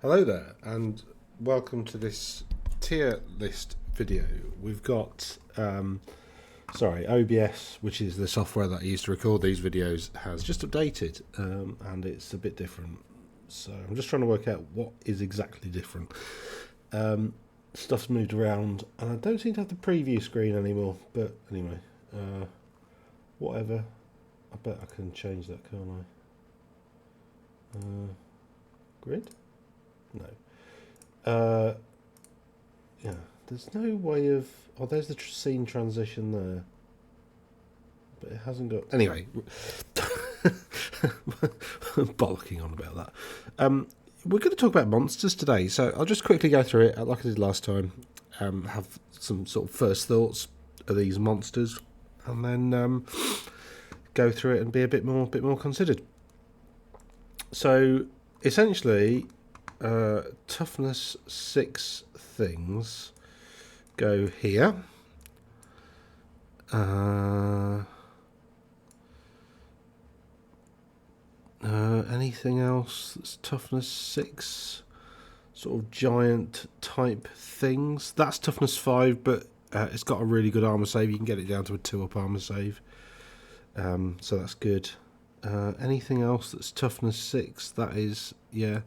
Hello there, and welcome to this tier list video. We've got, OBS, which is the software that I use to record these videos, has just updated, and it's a bit different. So I'm just trying to work out what is exactly different. Stuff's moved around, and I don't seem to have the preview screen anymore, but anyway, whatever. I bet I can change that, can't I? Grid? No. Yeah, there's no way of... Oh, there's the scene transition there. But it hasn't got... Anyway. Bollocking on about that. We're going to talk about monsters today, so I'll just quickly go through it, like I did last time. Have some sort of first thoughts of these monsters, and then go through it and be a bit more considered. So, essentially... toughness 6 things go here. Anything else that's toughness 6? Sort of giant type things. That's toughness 5, but it's got a really good armor save. You can get it down to a 2-up armor save. So that's good. Anything else that's toughness 6? That is, yeah.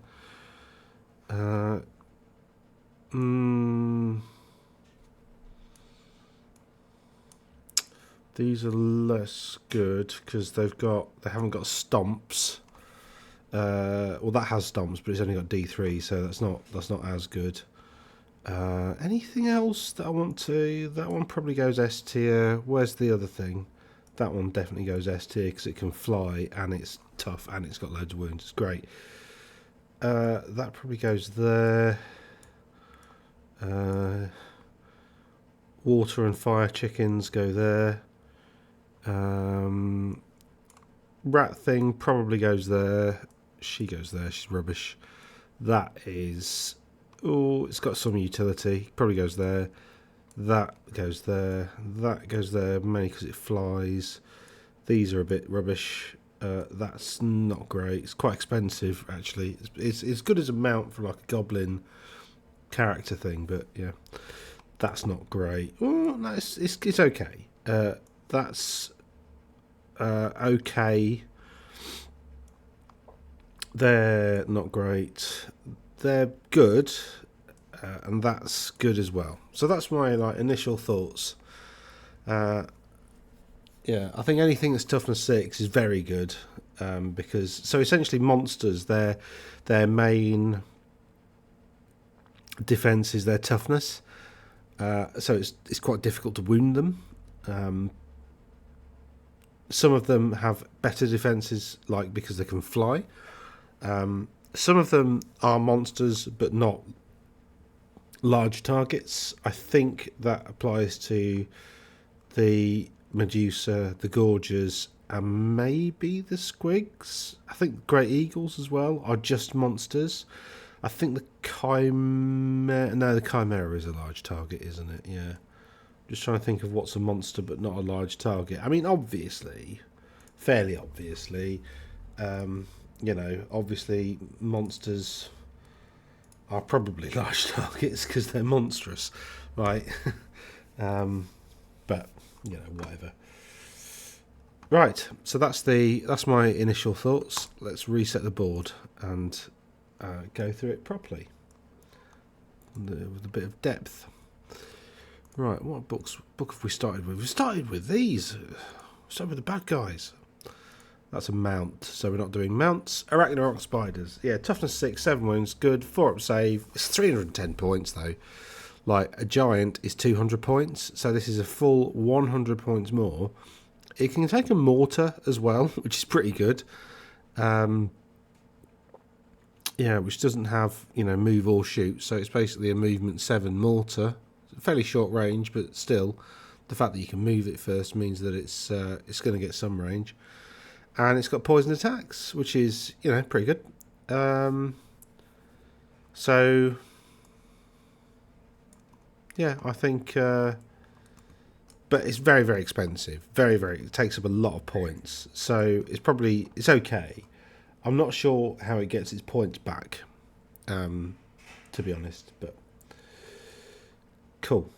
These are less good because they haven't got stomps. Well, that has stomps, but it's only got D3, so that's not as good. Anything else that I want to? That one probably goes S tier. Where's the other thing? That one definitely goes S tier because it can fly and it's tough and it's got loads of wounds. It's great. That probably goes there. Water and fire chickens go there. Rat thing probably goes there. She goes there. She's rubbish. That is... Oh, it's got some utility. Probably goes there. That goes there. That goes there, mainly because it flies. These are a bit rubbish. That's not great. It's quite expensive, actually. It's good as a mount for like a goblin character thing, but yeah, that's not great. Oh, no, it's okay. That's okay. They're not great. They're good, and that's good as well. So that's my initial thoughts. Yeah, I think anything that's toughness 6 is very good, because so essentially monsters, their main defense is their toughness. So it's quite difficult to wound them. Some of them have better defenses, like because they can fly. Some of them are monsters, but not large targets. I think that applies to the Medusa, the Gorges, and maybe the Squigs. I think Great Eagles as well are just monsters. I think the Chimera... No, the Chimera is a large target, isn't it? Yeah. Just trying to think of what's a monster but not a large target. I mean, obviously, fairly obviously, obviously monsters are probably large targets because they're monstrous, right? But... whatever. Right, so that's my initial thoughts. Let's reset the board and go through it properly with a bit of depth. Right, what book have we started with? We started with these. We started with the bad guys. That's a mount, so we're not doing mounts. Arachnarok spiders. Yeah, toughness 6, 7 wounds, good, 4-up save. It's 310 points though. Like, a giant is 200 points, so this is a full 100 points more. It can take a mortar as well, which is pretty good. Which doesn't have, move or shoot, so it's basically a movement 7 mortar. Fairly short range, but still, the fact that you can move it first means that it's going to get some range. And it's got poison attacks, which is, pretty good. So... yeah, I think, but it's very, very expensive. It takes up a lot of points. So it's okay. I'm not sure how it gets its points back. to be honest. But cool.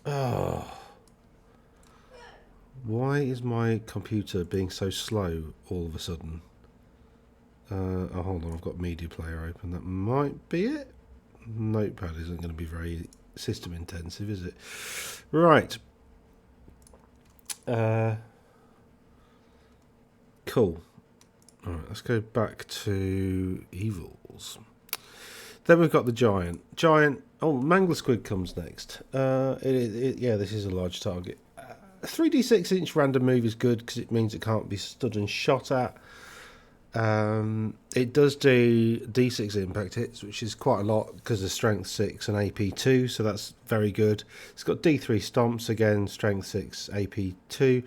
Oh, why is my computer being so slow all of a sudden? Oh, hold on, I've got Media Player open. That might be it. Notepad isn't going to be very system intensive, is it? Right. Cool. Alright, let's go back to Evils. Then we've got the Giant. Oh, Mangler Squig comes next. Yeah, this is a large target. 3d6 inch random move is good because it means it can't be stood and shot at. It does do d6 impact hits, which is quite a lot because of strength 6 and AP 2, so that's very good. It's got d3 stomps, again strength 6, AP 2.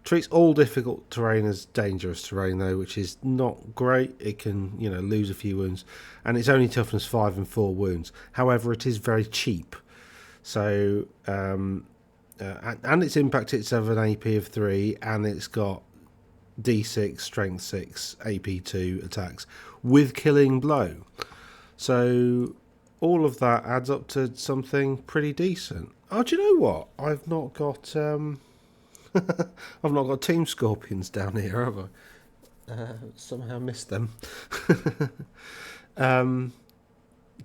Treats all difficult terrain as dangerous terrain though, which is not great. It can, lose a few wounds, and it's only toughness 5 and 4 wounds. However, it is very cheap, so and its impact hits have an AP of 3, and it's got d6 strength 6 AP2 attacks with killing blow, so all of that adds up to something pretty decent. Oh, do you know what? I've not got I've not got Team Scorpions down here, have I? Somehow missed them.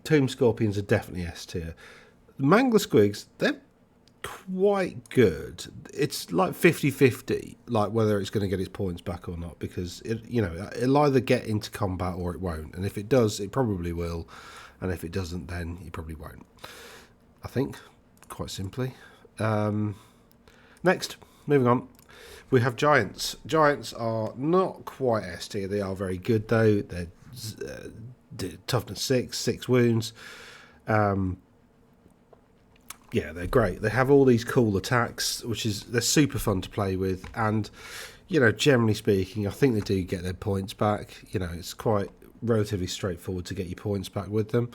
Team Scorpions are definitely S tier. The Mangler Squigs, they're quite good. It's like 50-50, like whether it's going to get its points back or not, because it'll either get into combat or it won't, and if it does, it probably will, and if it doesn't, then it probably won't, I think, quite simply. Next, moving on, we have Giants. Giants are not quite S tier. They are very good though. They're toughness 6 wounds. Yeah, they're great. They have all these cool attacks, they're super fun to play with, and generally speaking, I think they do get their points back. It's quite relatively straightforward to get your points back with them.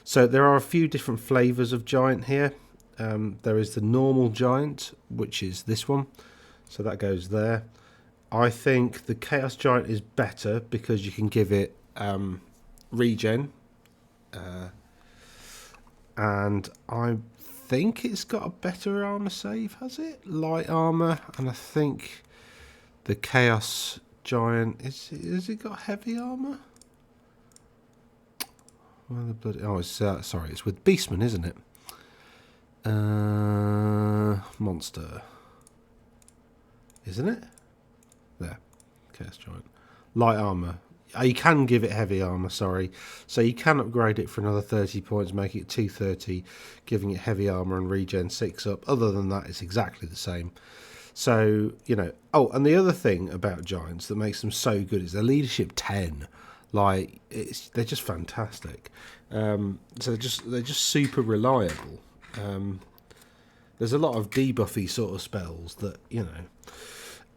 So there are a few different flavours of Giant here. There is the normal Giant, which is this one, so that goes there. I think the Chaos Giant is better because you can give it regen, and I think it's got a better armor save, has it? Light armor, and I think the Chaos Giant has it got heavy armor? Well, the bloody, it's sorry, it's with Beastman, isn't it? Monster, isn't it? There, Chaos Giant, light armor. You can give it heavy armor, sorry. So you can upgrade it for another 30 points, make it 230, giving it heavy armor and regen 6 up. Other than that, it's exactly the same. So, Oh, and the other thing about Giants that makes them so good is their leadership 10. Like, they're just fantastic. So they're just super reliable. There's a lot of debuffy sort of spells that,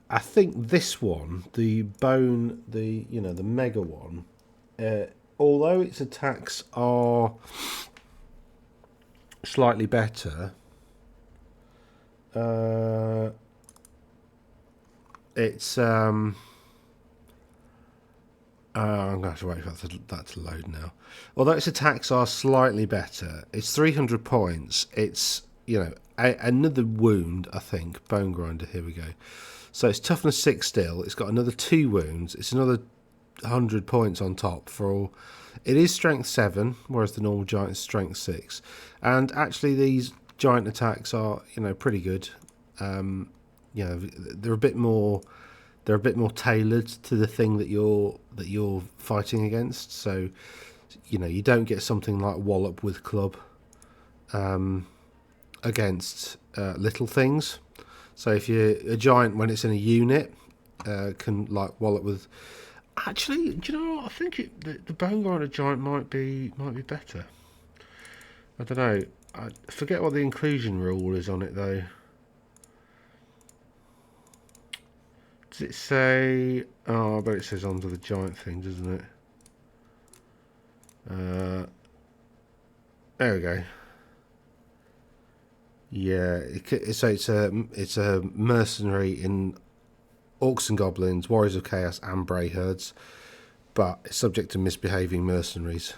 I think this one, the bone, the mega one, although its attacks are slightly better, it's I'm going to have to wait for that to load now. Although its attacks are slightly better, it's 300 points. It's another wound, I think. Bonegrinder. Here we go. So it's toughness 6 still. It's got another 2 wounds. It's another 100 points on top for all. It is strength 7, whereas the normal Giant is strength 6. And actually, these Giant attacks are, pretty good. They're a bit more tailored to the thing that you're fighting against. So, you don't get something like Wallop with Club against little things. So if you're a Giant, when it's in a unit, can like Wallop with. Actually, do you know what? I think the Bonegrinder Giant might be better. I don't know. I forget what the inclusion rule is on it though. Does it say? Oh, I bet it says under the Giant thing, doesn't it? There we go. Yeah, so it's a mercenary in Orcs and Goblins, Warriors of Chaos, and Brey Herds. but it's subject to misbehaving mercenaries,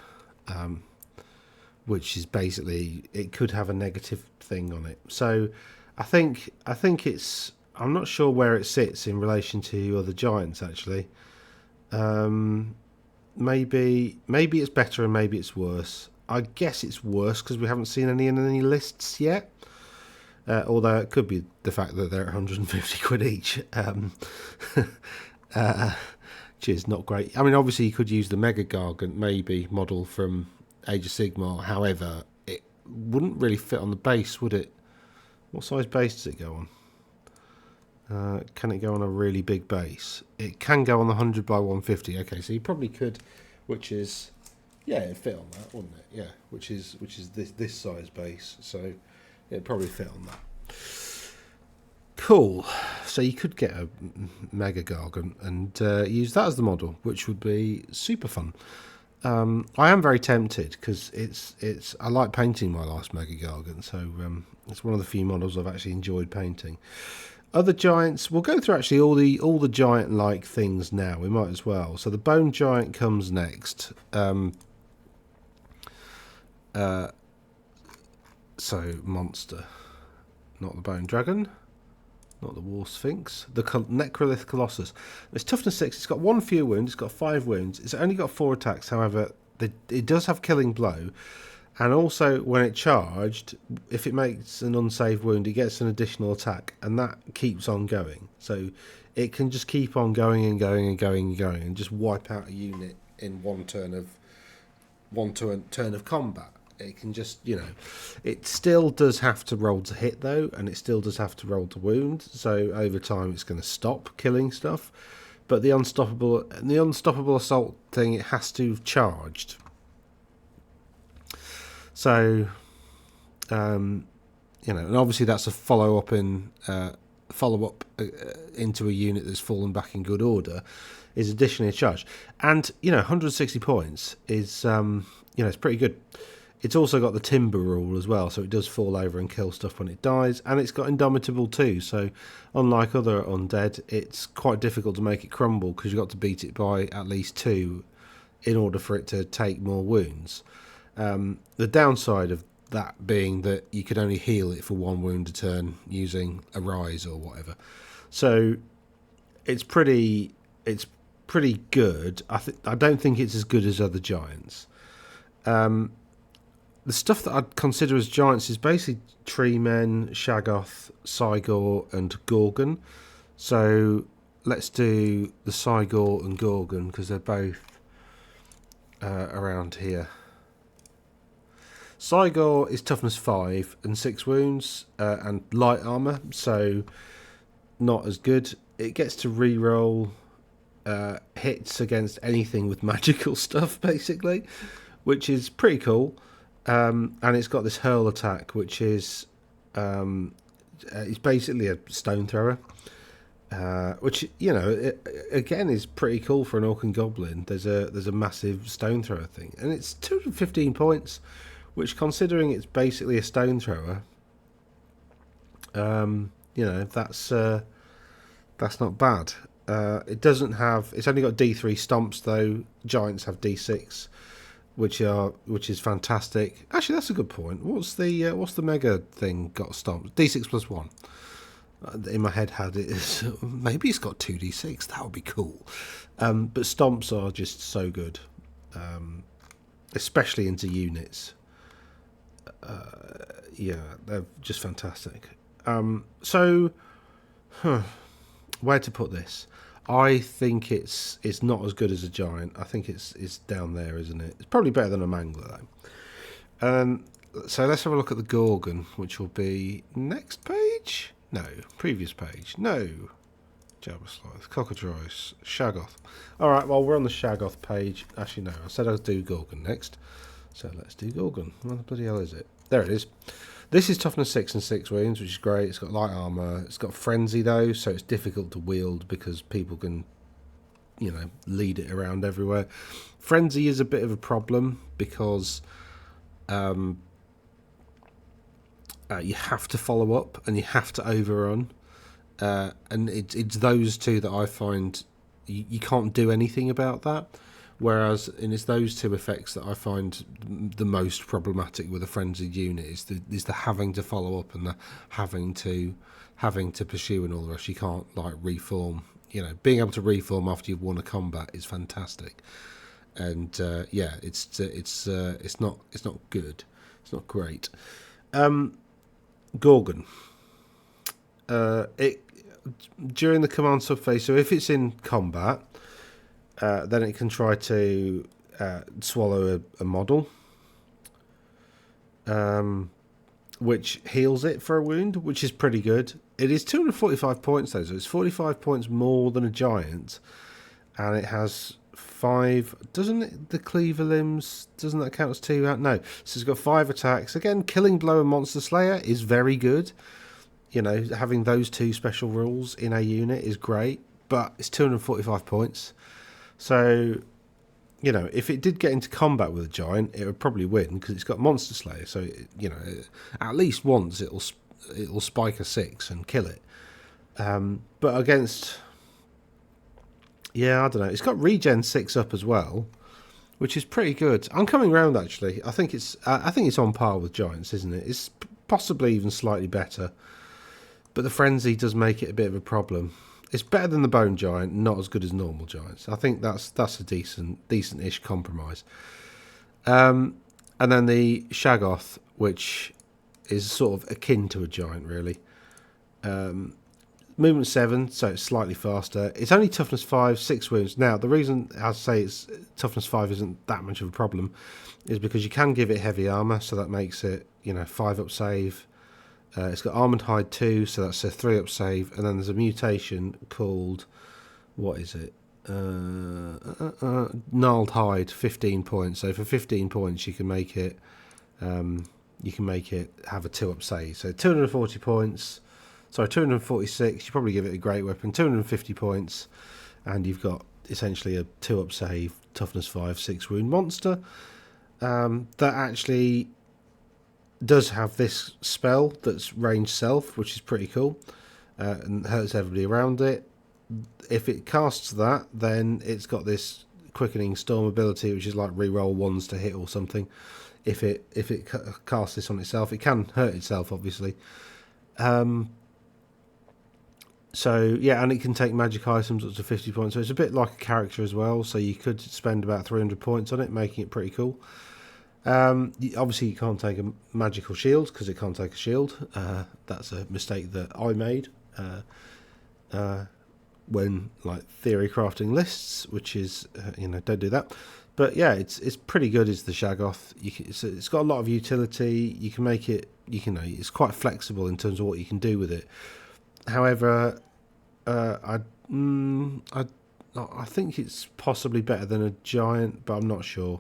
which is basically, it could have a negative thing on it. So I think it's, I'm not sure where it sits in relation to other giants actually. Maybe it's better and maybe it's worse. I guess it's worse because we haven't seen any in any lists yet. Although it could be the fact that they're 150 quid each. Which is not great. I mean, obviously you could use the Mega Gargant maybe model from Age of Sigmar. However, it wouldn't really fit on the base, would it? What size base does it go on? Can it go on a really big base? It can go on the 100 by 150. Okay, so you probably could, which is, yeah, it'd fit on that, wouldn't it? Yeah, which is this size base. So it'd probably fit on that. Cool. So you could get a Mega Gargant and use that as the model, which would be super fun. I am very tempted because it's I like painting my last Mega Gargant, so it's one of the few models I've actually enjoyed painting. Other giants, we'll go through actually all the giant-like things now. We might as well. So the Bone Giant comes next. So monster, not the Bone Dragon, not the Warsphinx, the Necrolith Colossus. It's toughness 6. It's got 1 fewer wound. It's got 5 wounds. It's only got 4 attacks. However, it does have killing blow, and also when it charged, if it makes an unsaved wound, it gets an additional attack, and that keeps on going. So it can just keep on going and going and going and going, and just wipe out a unit in one turn of combat. It can just, you know, it still does have to roll to hit though, and it still does have to roll to wound. So over time, it's going to stop killing stuff. But the unstoppable assault thing, it has to have charged. So, you know, and obviously that's a follow up into a unit that's fallen back in good order, is additionally a charge. And you know, 160 points is, you know, it's pretty good. It's also got the timber rule as well, so it does fall over and kill stuff when it dies, and it's got Indomitable too, so unlike other undead, it's quite difficult to make it crumble because you've got to beat it by at least 2 in order for it to take more wounds. The downside of that being that you could only heal it for 1 wound a turn using a rise or whatever. So it's pretty good. I don't think it's as good as other giants. The stuff that I'd consider as giants is basically Treeman, Shaggoth, Cygor, and Ghorgon. So let's do the Cygor and Ghorgon because they're both around here. Cygor is toughness 5 and 6 wounds and light armor, so not as good. It gets to reroll hits against anything with magical stuff, basically, which is pretty cool. And it's got this hurl attack, which is it's basically a stone thrower, which, you know, again is pretty cool for an orc and goblin. There's a massive stone thrower thing, and it's 215 points, which, considering it's basically a stone thrower, you know, that's not bad. It doesn't have. It's only got D3 stomps though. Giants have D6. Which is fantastic. Actually, that's a good point. What's the mega thing got stomps? D6 plus 1. In my head had it as maybe it's got 2d6. That would be cool. But stomps are just so good, especially into units. Yeah, they're just fantastic. So, where to put this? I think it's not as good as a giant. I think it's down there, isn't it? It's probably better than a Mangler though. So let's have a look at the Ghorgon, which will be next page. No, previous page. No, Jabberslythe, Cockatrice, Shaggoth. All right, well we're on the Shaggoth page. Actually, no, I said I'd do Ghorgon next. So let's do Ghorgon. What the bloody hell is it? There it is. This is toughness 6 and 6 wounds, which is great. It's got light armor. It's got frenzy though, so it's difficult to wield because people can, you know, lead it around everywhere. Frenzy is a bit of a problem because you have to follow up and you have to overrun, and it's those two that I find you can't do anything about that. Whereas, and it's those two effects that I find the most problematic with a frenzied unit is the having to follow up and the having to pursue and all the rest. You can't like reform. You know, being able to reform after you've won a combat is fantastic. And yeah, it's not good. It's not great. Ghorgon. It during the command subphase. So if it's in combat. Then it can try to swallow a model, which heals it for a wound, which is pretty good. It is 245 points though, so it's 45 points more than a giant, and it has 5. Doesn't it? The cleaver limbs, doesn't that count as 2? No, so it's got 5 attacks. Again, killing blow and monster slayer is very good. You know, having those 2 special rules in a unit is great, but it's 245 points. So, you know, if it did get into combat with a giant, it would probably win because it's got Monster Slayer. So, you know, at least once it'll spike a 6 and kill it. But against, yeah, I don't know. It's got regen 6 up as well, which is pretty good. I'm coming round actually. I think it's on par with giants, isn't it? It's possibly even slightly better. But the frenzy does make it a bit of a problem. It's better than the bone giant, not as good as normal giants. I think that's a decent-ish compromise. And then the Shaggoth, which is sort of akin to a giant, really. Movement 7, so it's slightly faster. It's only toughness 5, 6 wounds. Now, the reason I say it's toughness 5 isn't that much of a problem is because you can give it heavy armor, so that makes it, you know, 5 up save. It's got Armored Hide 2, so that's a 3 up save, and then there's a mutation called, what is it? Gnarled Hide, 15 points. So for 15 points, you can make it have a 2 up save. So 240 points. Sorry, 246. You probably give it a great weapon. 250 points, and you've got essentially a 2 up save, toughness 5, 6 wound monster. That actually does have this spell that's range self, which is pretty cool, and hurts everybody around it. If it casts that, then it's got this quickening storm ability, which is like reroll 1s to hit or something. If it casts this on itself, it can hurt itself, obviously. So yeah, and it can take magic items up to 50 points. So it's a bit like a character as well. So you could spend about 300 points on it, making it pretty cool. Obviously you can't take a magical shield because it can't take a shield. That's a mistake that I made when like theory crafting lists, which is don't do that. But yeah, it's pretty good. Is the Shaggoth? It's got a lot of utility. You can make it. It's quite flexible in terms of what you can do with it. However, I think it's possibly better than a giant, but I'm not sure.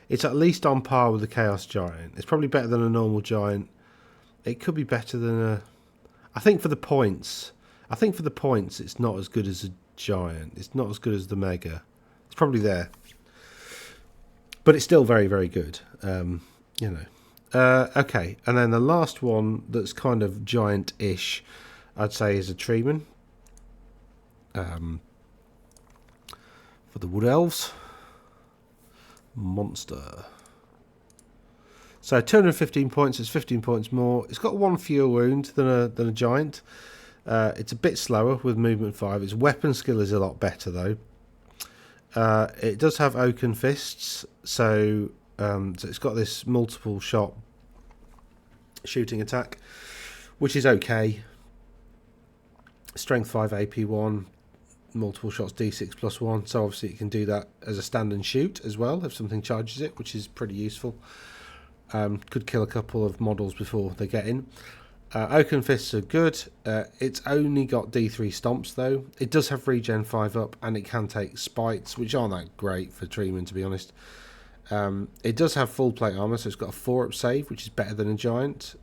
It's at least on par with the Chaos Giant. It's probably better than a normal giant. It could be better than a... I think for the points, it's not as good as a giant. It's not as good as the Mega. It's probably there. But it's still very, very good. Okay, and then the last one that's kind of giant-ish, I'd say, is a Treeman. For the Wood Elves. Monster. So 215 points is 15 points more. It's got 1 fewer wound than a giant. It's a bit slower with movement 5. Its weapon skill is a lot better though. It does have oaken fists, so it's got this multiple shot shooting attack, which is okay. Strength 5, AP 1, multiple shots D6 plus 1, so obviously it can do that as a stand and shoot as well if something charges it, which is pretty useful. Could kill a couple of models before they get in. Oaken fists are good. It's only got D3 stomps though. It does have regen 5 up, and it can take spites, which aren't that great for Treeman, to be honest. It does have full plate armor, so it's got a 4 up save, which is better than a giant,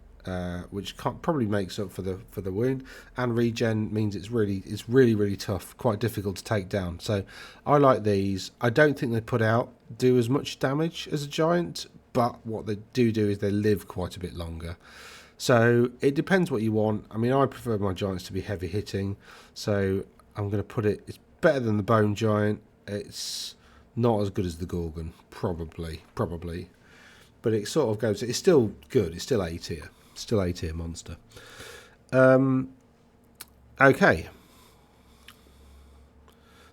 which probably makes up for the wound. And regen means it's really tough, quite difficult to take down. So I like these. I don't think they do as much damage as a giant, but what they do is they live quite a bit longer. So it depends what you want. I mean, I prefer my giants to be heavy hitting, so I'm going to put it's better than the bone giant. It's Not as good as the Ghorgon, probably. But it sort of goes. It's still good. It's still A tier. Still A tier monster. Okay.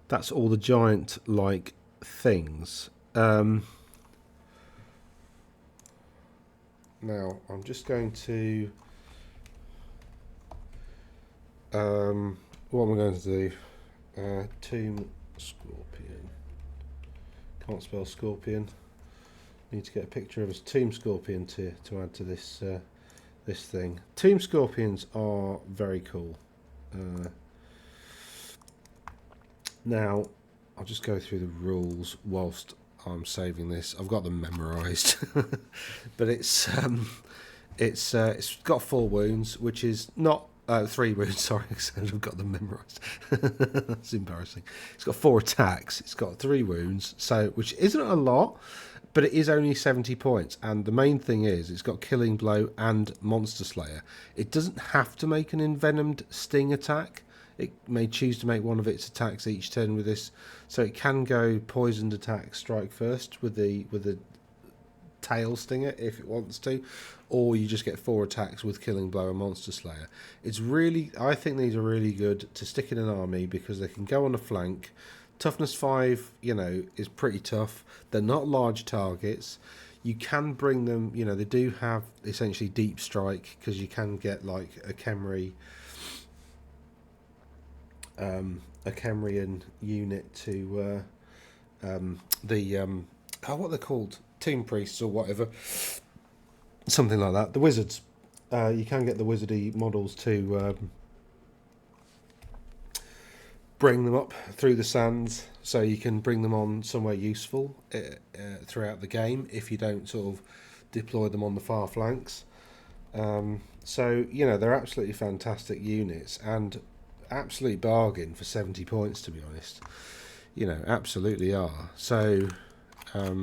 That's all the giant-like things. Now, I'm just going to... what am I going to do? Tomb Scorpion. Can't spell scorpion. Need to get a picture of a tomb scorpion to add to this this thing. Tomb scorpions are very cool. Now, I'll just go through the rules whilst I'm saving this. I've got them memorised, but it's got 4 wounds, which is not 3 wounds. Sorry, I've got them memorised. That's embarrassing. It's got 4 attacks. It's got 3 wounds, so which isn't a lot, but it is only 70 points. And the main thing is, it's got Killing Blow and Monster Slayer. It doesn't have to make an envenomed sting attack. It may choose to make one of its attacks each turn with this, so it can go poisoned attack, strike first with the tail stinger if it wants to, or you just get 4 attacks with Killing Blow and Monster Slayer. It's really, I think these are really good to stick in an army because they can go on a flank. Toughness 5, you know, is pretty tough. They're not large targets. You can bring them, you know, they do have essentially deep strike because you can get like a Khemrian unit to what they're called, Tomb Priests or whatever, something like that. The wizards, you can get the wizardy models to bring them up through the sands, so you can bring them on somewhere useful throughout the game if you don't sort of deploy them on the far flanks. So, you know, they're absolutely fantastic units and absolute bargain for 70 points, to be honest. You know, absolutely are. So there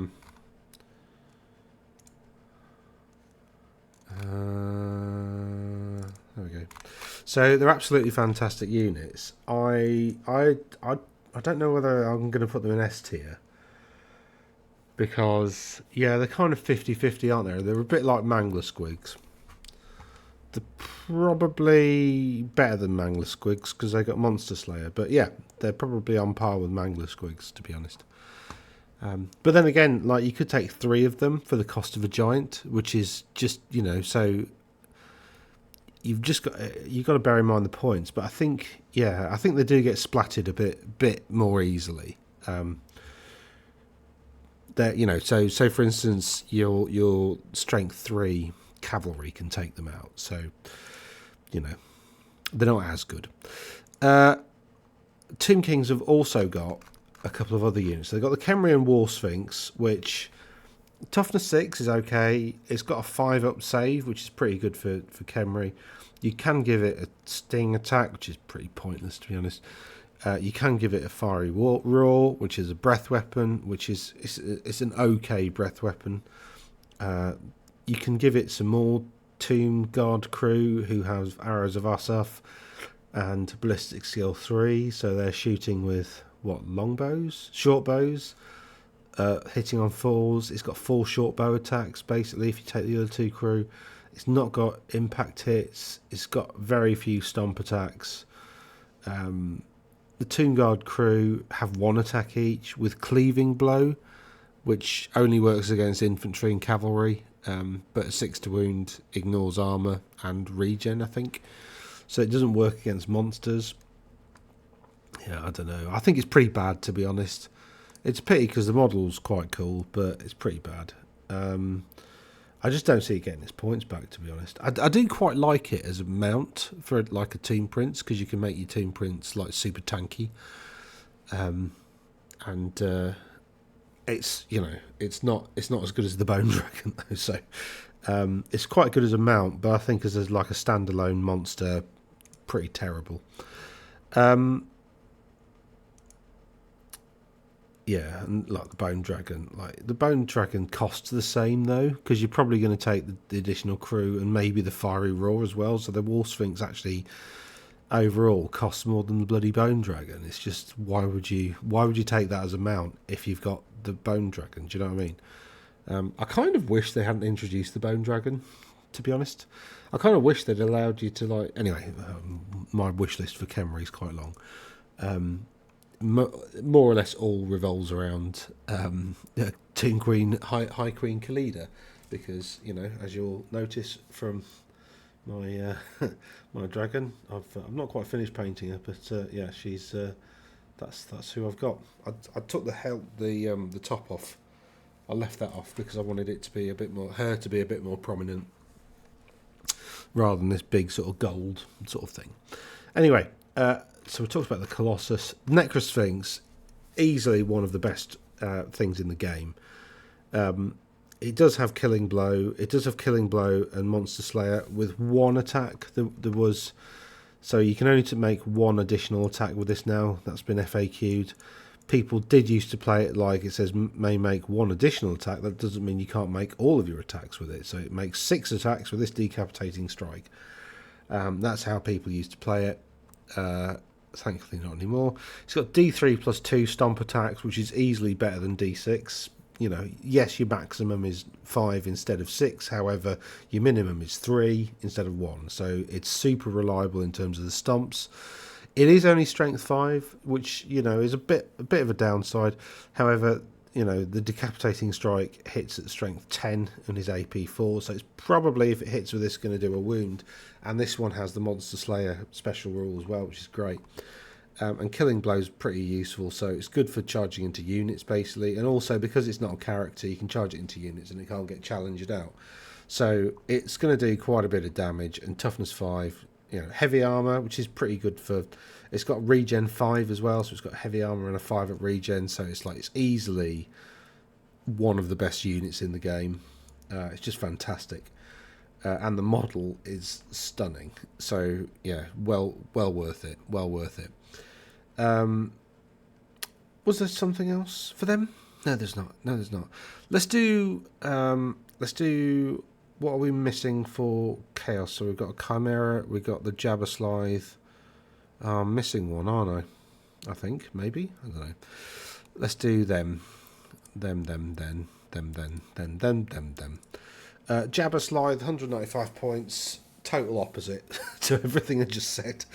we go. So they're absolutely fantastic units. I don't know whether I'm going to put them in S tier, because yeah, they're kind of 50-50, aren't they? They're a bit like Mangler Squigs. They're probably better than Mangler Squigs because they got Monster Slayer, but yeah, they're probably on par with Mangler Squigs, to be honest. But then again, like, you could take 3 of them for the cost of a giant, which is just, you know, so you've got to bear in mind the points. But I think they do get splatted a bit more easily. That, you know, so for instance, your strength 3 cavalry can take them out, so you know they're not as good. Tomb Kings have also got a couple of other units. They've got the Khemrian Warsphinx, which toughness 6 is okay. It's got a 5-up save, which is pretty good for Khemri. You can give it a sting attack, which is pretty pointless, to be honest. You can give it a fiery roar, which is a breath weapon, which is it's an okay breath weapon. You can give it some more Tomb Guard crew who have Arrows of Asaph and Ballistic Skill 3, so they're shooting with longbows, short bows, hitting on 4s. It's got 4 short bow attacks basically if you take the other 2 crew. It's not got impact hits. It's got very few stomp attacks. The Tomb Guard crew have 1 attack each with Cleaving Blow, which only works against infantry and cavalry, but a 6 to wound ignores armor and regen, I think, so it doesn't work against monsters. Yeah, I don't know. I think it's pretty bad, to be honest. It's a pity because the model's quite cool, but it's pretty bad. I just don't see it getting its points back, to be honest. I do quite like it as a mount for like a Tomb Prince, because you can make your Tomb Prince like super tanky, and it's, you know, it's not as good as the Bone Dragon though. So it's quite good as a mount, but I think as like a standalone monster, pretty terrible. Yeah, and like the Bone Dragon costs the same though, because you're probably going to take the additional crew and maybe the fiery roar as well. So the Warsphinx actually overall costs more than the bloody Bone Dragon. It's just, why would you take that as a mount if you've got the bone dragon. Do you know what I mean? I kind of wish they hadn't introduced the bone dragon, to be honest. I kind of wish they'd allowed you to, like... Anyway, my wish list for Khemri is quite long. More or less all revolves around Tomb Queen, High Queen Khalida, because, you know, as you'll notice from my my dragon, I've not quite finished painting her, but yeah, she's that's who I've got. I took the top off. I left that off because I wanted it to be a bit more, her to be a bit more prominent, rather than this big sort of gold sort of thing. Anyway, so we talked about the Colossus. Necrosphinx, easily one of the best things in the game. It does have Killing Blow. It does have Killing Blow and Monster Slayer with one attack. There was... So you can only make one additional attack with this now. That's been FAQ'd. People did used to play it like it says may make one additional attack. That doesn't mean you can't make all of your attacks with it. So it makes 6 attacks with this decapitating strike. That's how people used to play it. Thankfully not anymore. It's got D3 plus 2 stomp attacks, which is easily better than D6. You know, yes, your maximum is 5 instead of 6. However, your minimum is 3 instead of 1. So it's super reliable in terms of the stomps. It is only strength 5, which, you know, is a bit of a downside. However, you know, the decapitating strike hits at strength 10 and is AP 4. So it's probably, if it hits with this, going to do a wound. And this one has the Monster Slayer special rule as well, which is great. And Killing Blow is pretty useful, so it's good for charging into units, basically. And also, because it's not a character, you can charge it into units and it can't get challenged out. So it's going to do quite a bit of damage. And toughness 5, you know, heavy armor, which is pretty good for... It's got regen 5 as well, so it's got heavy armor and a 5 at regen. So it's like, it's easily one of the best units in the game. It's just fantastic. And the model is stunning. So, yeah, well worth it. Well worth it. Was there something else for them? No, there's not. Let's do what are we missing for Chaos? So we've got a Chimera, we've got the Jabba Slythe. I'm missing one, aren't I? I think, maybe. I don't know. Let's do them. Them. Jabba Slythe, 195 points. Total opposite to everything I just said.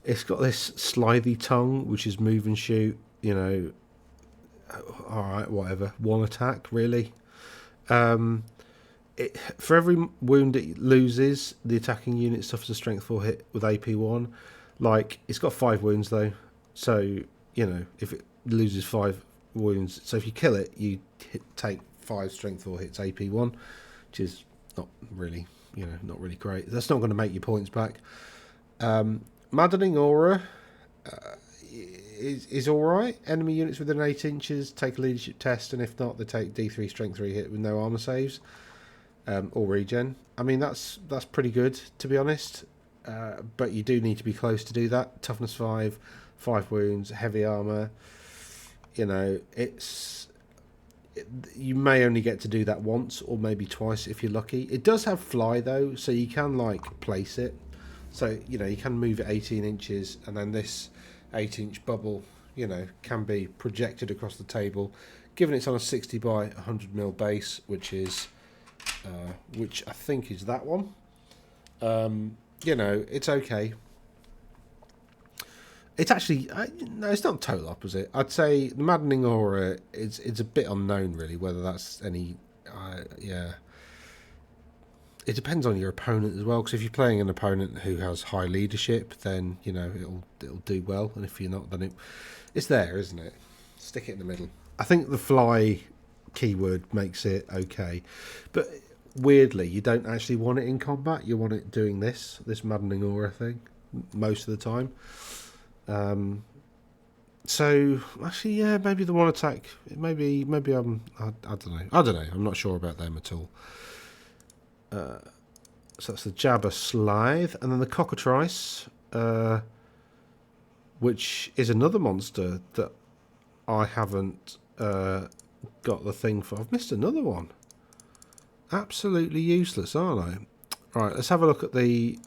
It's got this slithy tongue, which is move and shoot, you know. Alright, whatever. One attack, really. For every wound it loses, the attacking unit suffers a strength 4 hit with AP 1. Like, it's got 5 wounds, though. So, you know, if it loses 5 wounds... So if you kill it, you take 5 strength 4 hits AP 1, which is not really, you know, not really great. That's not going to make your points back. Maddening Aura is alright. Enemy units within 8 inches take a leadership test, and if not, they take D3 strength 3 hit with no armor saves or regen. I mean, that's pretty good, to be honest. But you do need to be close to do that. Toughness 5, 5 wounds, heavy armor. You know, you may only get to do that once or maybe twice if you're lucky. It does have fly, though, so you can, like, place it. So, you know, you can move it 18 inches, and then this 8-inch bubble, you know, can be projected across the table. Given it's on a 60 by 100mm base, which I think is that one. You know, it's okay. It's actually... no, it's not total opposite. I'd say the Maddening Aura, it's a bit unknown, really, whether that's any... yeah... It depends on your opponent as well, because if you're playing an opponent who has high leadership, then, you know, it'll do well, and if you're not, then it's there, isn't it? Stick it in the middle. I think the fly keyword makes it okay, but weirdly, you don't actually want it in combat. You want it doing this Maddening Aura thing most of the time. So actually, yeah, maybe the one attack. Maybe I don't know. I'm not sure about them at all. So that's the Jabba Slythe, and then the Cockatrice, which is another monster that I haven't got the thing for. I've missed another one. Absolutely useless, aren't I? Right, let's have a look at the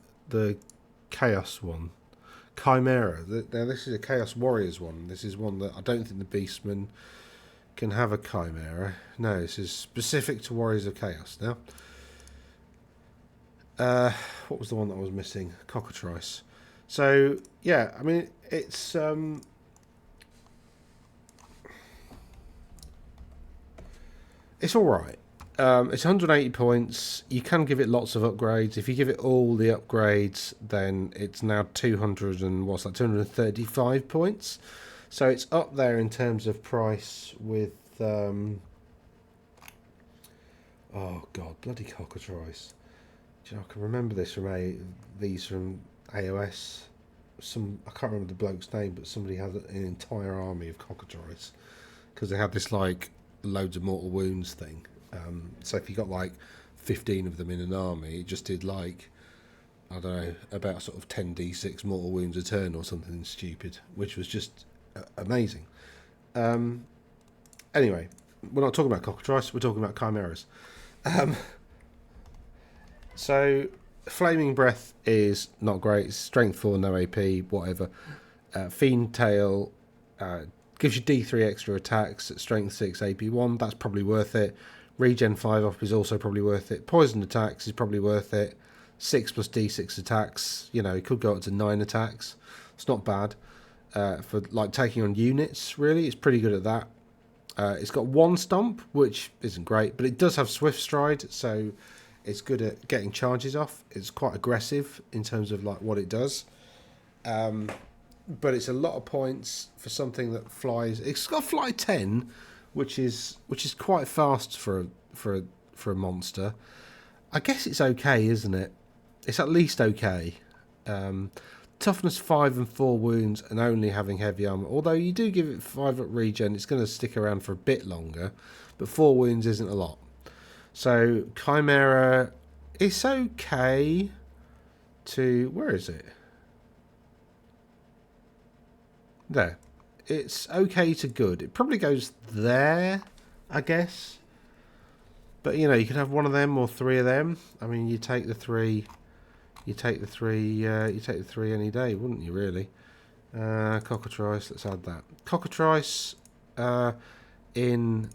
Chaos one. Chimera. Now this is a Chaos Warriors one. This is one that I don't think the Beastmen can have a Chimera. No, this is specific to Warriors of Chaos now. What was the one that I was missing? Cockatrice. So yeah, I mean it's all right. It's 180 points. You can give it lots of upgrades. If you give it all the upgrades, then it's now 235 points. So it's up there in terms of price with oh god, bloody Cockatrice. Do you know, I can remember this from these from AOS. I can't remember the bloke's name, but somebody had an entire army of Cockatrice because they had this like loads of mortal wounds thing. So if you got like 15 of them in an army, it just did like, I don't know, about sort of 10d6 mortal wounds a turn or something stupid, which was just amazing. Anyway, we're not talking about Cockatrice, we're talking about Chimeras. So Flaming Breath is not great. It's strength 4, no AP, whatever. Fiend Tail gives you D3 extra attacks at strength 6, AP 1. That's probably worth it. Regen 5 up is also probably worth it. Poison attacks is probably worth it. 6 plus D6 attacks. You know, it could go up to 9 attacks. It's not bad. For like taking on units, really. It's pretty good at that. It's got 1 stomp, which isn't great, but it does have swift stride, so it's good at getting charges off. It's quite aggressive in terms of like what it does. But it's a lot of points for something that flies. It's got fly 10, which is quite fast for a monster. I guess it's okay, isn't it? It's at least okay. Toughness 5 and 4 wounds and only having heavy armor. Although you do give it 5 up regen, it's going to stick around for a bit longer. But 4 wounds isn't a lot. So Chimera, it's okay to... Where is it? There. It's okay to good. It probably goes there, I guess. But, you know, you could have one of them or 3 of them. I mean, you take the 3... You take the 3 any day, wouldn't you, really? Cockatrice, let's add that. Cockatrice in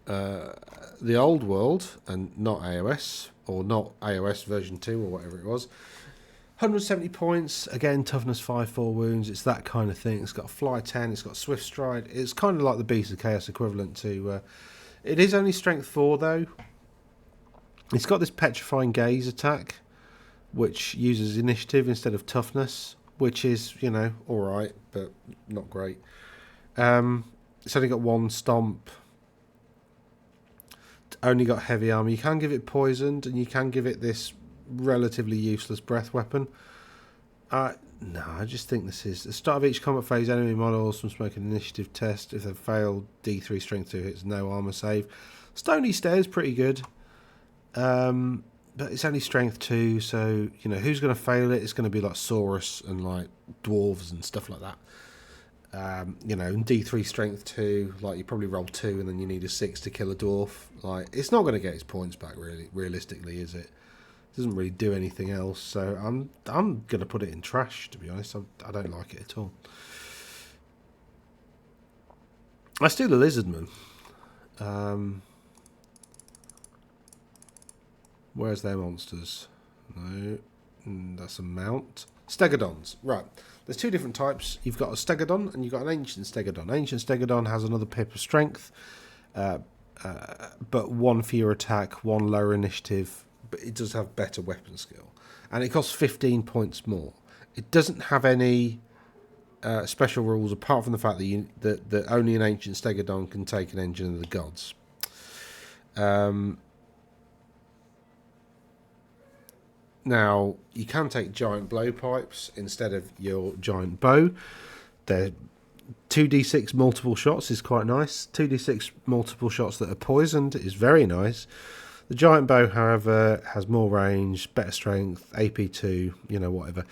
the old world, and not AOS, or not AOS version 2, or whatever it was. 170 points, again, toughness 5, 4 wounds, it's that kind of thing. It's got fly 10, it's got swift stride. It's kind of like the Beast of Chaos equivalent to... it is only strength 4, though. It's got this petrifying gaze attack, which uses initiative instead of toughness, which is, you know, alright, but not great. It's only got 1 stomp. It's only got heavy armor. You can give it poisoned, and you can give it this relatively useless breath weapon. No, I just think this is... At the start of each combat phase, enemy models must make an initiative test. If they've failed, D3 strength 2 hits, no armor save. Stony Stair's pretty good. But it's only strength 2, so, you know, who's going to fail it? It's going to be like Saurus and like dwarves and stuff like that. You know, and D3 strength 2, like you probably roll 2 and then you need a 6 to kill a dwarf. Like, it's not going to get its points back, really, realistically, is it? It doesn't really do anything else, so I'm going to put it in trash, to be honest. I don't like it at all. I steal a Lizardman. Where's their monsters? No, that's a mount. Stegodons, right. There's 2 different types. You've got a Stegodon and you've got an Ancient Stegodon. Ancient Stegodon has another pip of strength, but 1 for your attack, 1 lower initiative, but it does have better weapon skill. And it costs 15 points more. It doesn't have any special rules apart from the fact that only an Ancient Stegodon can take an Engine of the Gods. Now, you can take giant blowpipes instead of your giant bow. They're 2d6 multiple shots is quite nice. 2d6 multiple shots that are poisoned is very nice. The giant bow, however, has more range, better strength, AP2, you know, whatever.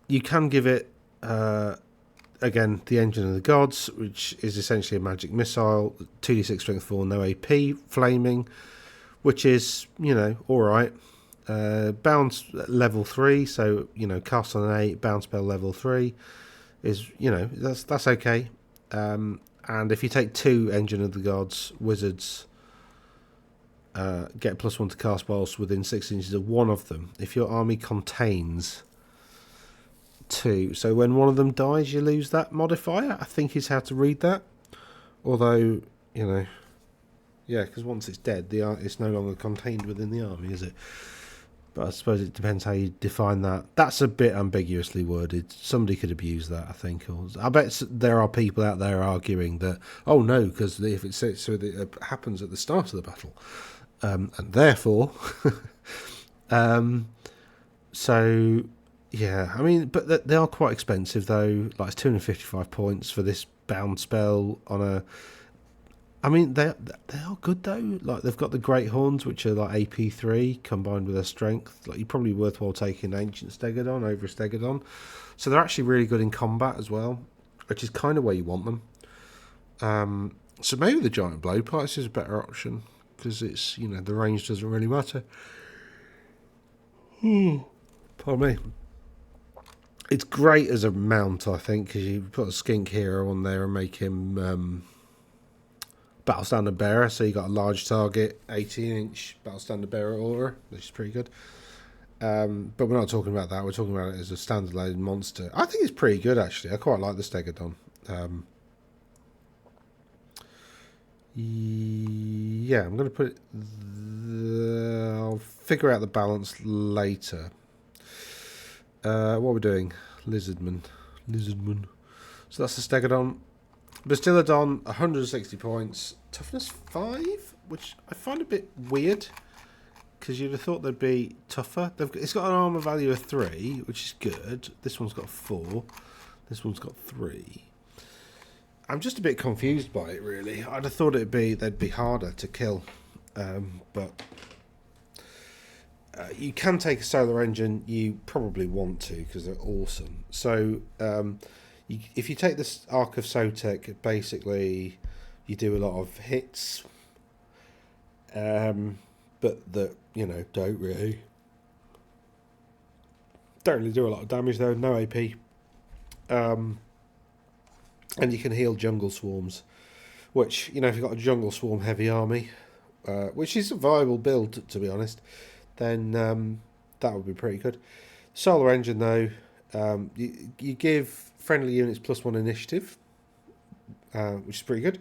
You can give it, again, the Engine of the Gods, which is essentially a magic missile. 2d6 strength 4, no AP, flaming, which is, you know, alright. Bounce level 3, so cast on an 8, bounce spell level 3 is that's okay. And if you take 2 Engine of the Gods wizards, get +1 to cast whilst within 6 inches of one of them. If your army contains 2, so when one of them dies, you lose that modifier. I think is how to read that. Although yeah, because once it's dead, it's no longer contained within the army, is it? But I suppose it depends how you define that. That's a bit ambiguously worded. Somebody could abuse that, I think. Or I bet there are people out there arguing that, oh no, because if it says so, it happens at the start of the battle, and therefore, so yeah. I mean, but they are quite expensive though. Like it's 255 points for this bound spell on a. I mean, they are good though. Like they've got the Great Horns, which are like AP3 combined with their strength. Like you're probably worthwhile taking Ancient Stegodon over Stegodon. So they're actually really good in combat as well, which is kind of where you want them. So maybe the Giant Blowpipes is a better option because it's the range doesn't really matter. Pardon me. It's great as a mount, I think, because you put a Skink Hero on there and make him. Battle Standard Bearer, so you got a large target, 18-inch Battle Standard Bearer aura, which is pretty good. But we're not talking about that. We're talking about it as a standalone monster. I think it's pretty good actually. I quite like the Stegodon. Yeah, I'm going to put it. I'll figure out the balance later. What are we doing? Lizardman. So that's the Stegodon. Bastillodon, 160 points, toughness 5, which I find a bit weird because you'd have thought they'd be tougher. It's got an armor value of 3, which is good. This one's got 4. This one's got 3. I'm just a bit confused by it, really. I'd have thought they'd be harder to kill, but you can take a solar engine. You probably want to because they're awesome. So. If you take this Arc of Sotek, basically you do a lot of hits, but that don't really do a lot of damage though. No AP, and you can heal jungle swarms, which if you've got a jungle swarm heavy army, which is a viable build to be honest, then that would be pretty good. Solar Engine though, you give friendly units +1 initiative, which is pretty good,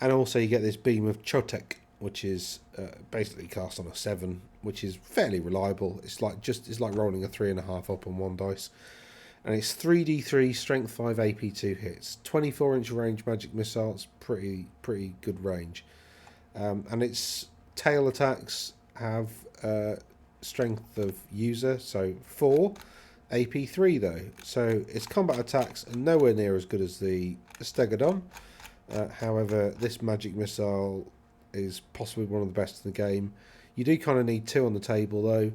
and also you get this Beam of Chotek, which is basically cast on a 7, which is fairly reliable. It's like rolling a 3.5 up on 1 dice, and it's 3d3 strength 5 AP2 hits, 24-inch range magic missiles, pretty good range, and its tail attacks have strength of user, so 4. AP3 though, so its combat attacks are nowhere near as good as the Stegodon. However, this magic missile is possibly one of the best in the game. You do kind of need 2 on the table though,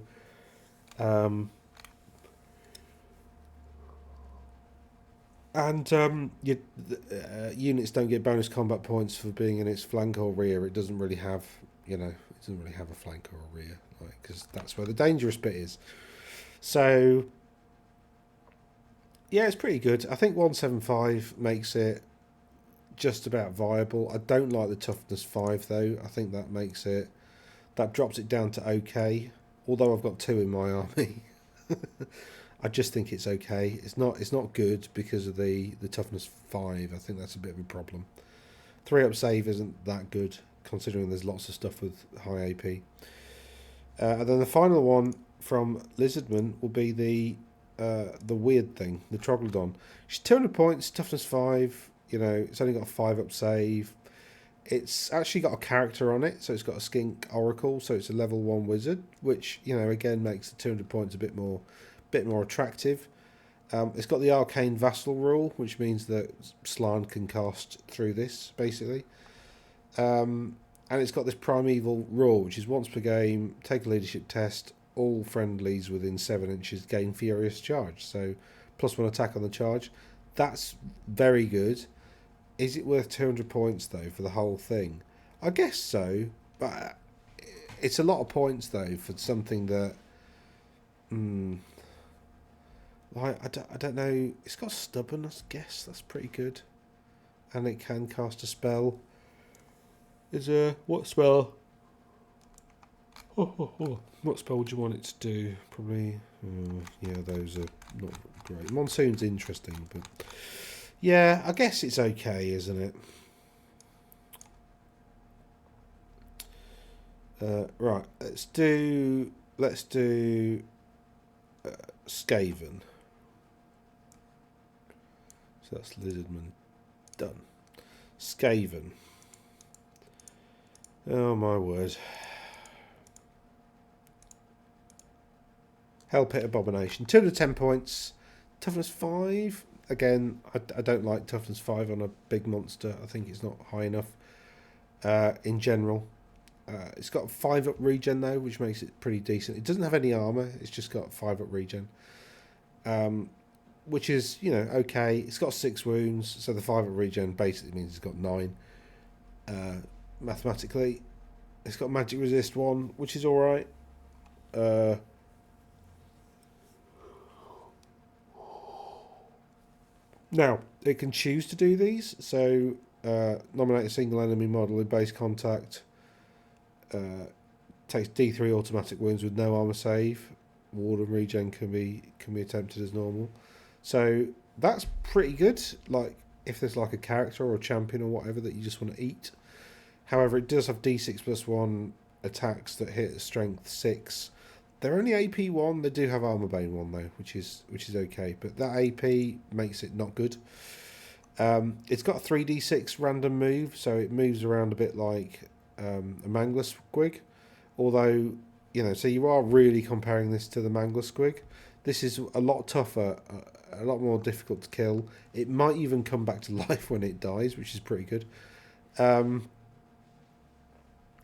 units don't get bonus combat points for being in its flank or rear. It doesn't really have a flank or a rear, because that's where the dangerous bit is. So. Yeah, it's pretty good. I think 175 makes it just about viable. I don't like the toughness 5 though. I think that drops it down to okay. Although I've got 2 in my army, I just think it's okay. It's not good because of the toughness 5. I think that's a bit of a problem. 3-up save isn't that good considering there's lots of stuff with high AP. And then the final one from Lizardman will be the weird thing, the Troglodon. She's 200 points, toughness 5. It's only got a 5-up save. It's actually got a character on it, so it's got a Skink Oracle, so it's a level 1 wizard, which again makes the 200 points a bit more attractive. It's got the Arcane Vassal rule, which means that Slan can cast through this basically. And it's got this Primeval rule, which is once per game, take a leadership test. All friendlies within 7 inches gain Furious Charge, so +1 attack on the charge. That's very good. Is it worth 200 points though for the whole thing? I guess so, but it's a lot of points though for something that Like, I don't know. It's got stubborn, I guess. That's pretty good. And it can cast a spell. What spell? What spell would you want it to do? Probably, yeah, those are not great. Monsoon's interesting, but yeah, I guess it's okay, isn't it? Right, let's do Skaven. So that's Lizardman done. Skaven. Oh my word. Hell Pit Abomination. 2 to 10 points. Toughness 5. Again, I don't like toughness 5 on a big monster. I think it's not high enough in general. It's got 5 up regen though, which makes it pretty decent. It doesn't have any armor. It's just got 5 up regen. Which is, you know, okay. It's got 6 wounds, so the 5 up regen basically means it's got 9. Mathematically, it's got magic resist 1, which is alright. Now, it can choose to do these, so nominate a single enemy model in base contact, takes D3 automatic wounds with no armor save. Ward and regen can be attempted as normal. So that's pretty good, like if there's like a character or a champion or whatever that you just want to eat. However, it does have D6 plus 1 attacks that hit strength 6. They're only AP 1. They do have armor bane 1 though, which is okay. But that AP makes it not good. It's got a 3d6 random move, so it moves around a bit like a Mangler Squig. Although, you know, so you are really comparing this to the Mangler Squig. This is a lot tougher, a lot more difficult to kill. It might even come back to life when it dies, which is pretty good.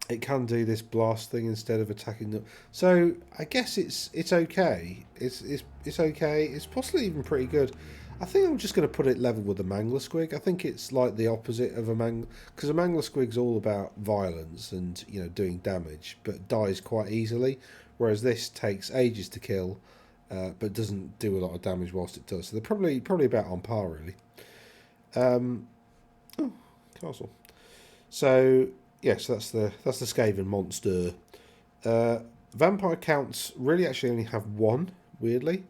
It can do this blast thing instead of attacking them. So I guess it's okay. It's okay. It's possibly even pretty good. I think I'm just going to put it level with a Mangler Squig. I think it's like the opposite of a Mangler, because a Mangler Squig's all about violence and, you know, doing damage, but dies quite easily. Whereas this takes ages to kill, but doesn't do a lot of damage whilst it does. So they're probably about on par really. Oh, castle. So yes, that's the Skaven monster. Vampire counts really actually only have 1, weirdly.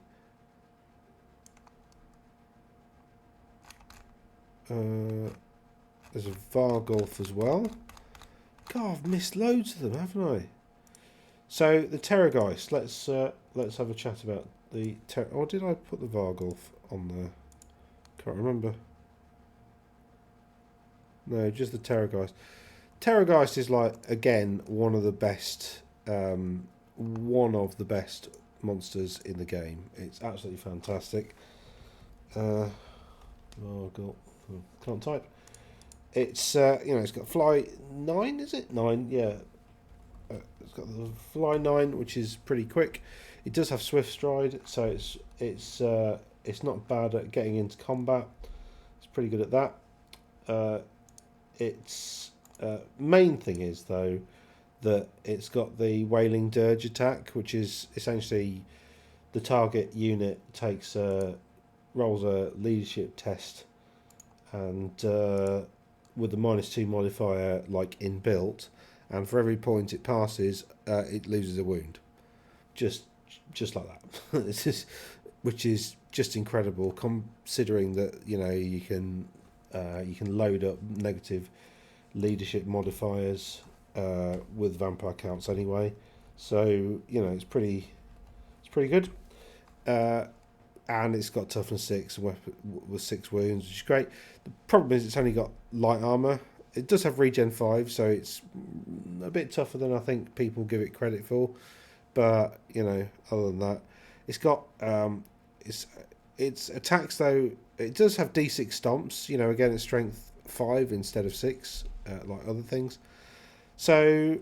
There's a Vargulf as well. God, I've missed loads of them, haven't I? So the Terrorgheist. Let's have a chat about the or did I put the Vargulf on there? Can't remember. No, just the Terrorgheist. Terrorgheist is like, again, one of the best monsters in the game. It's absolutely fantastic. Oh god, can't type. It's you know, it's got fly 9, is it 9? Yeah, it's got the fly 9, which is pretty quick. It does have swift stride, so it's not bad at getting into combat. It's pretty good at that. Its main thing is though that it's got the Wailing Dirge attack, which is essentially the target unit rolls a leadership test, and with the -2 modifier like inbuilt, and for every point it passes, it loses a wound, just like that. Which is just incredible, considering that, you know, you can load up negative leadership modifiers with vampire counts anyway, so you know it's pretty good. And it's got toughness 6 with 6 wounds, which is great. The problem is it's only got light armor. It does have regen 5, so it's a bit tougher than I think people give it credit for. But you know, other than that, it's got its attacks though. It does have D6 stomps. You know, again, it's strength 5 instead of 6, like other things. So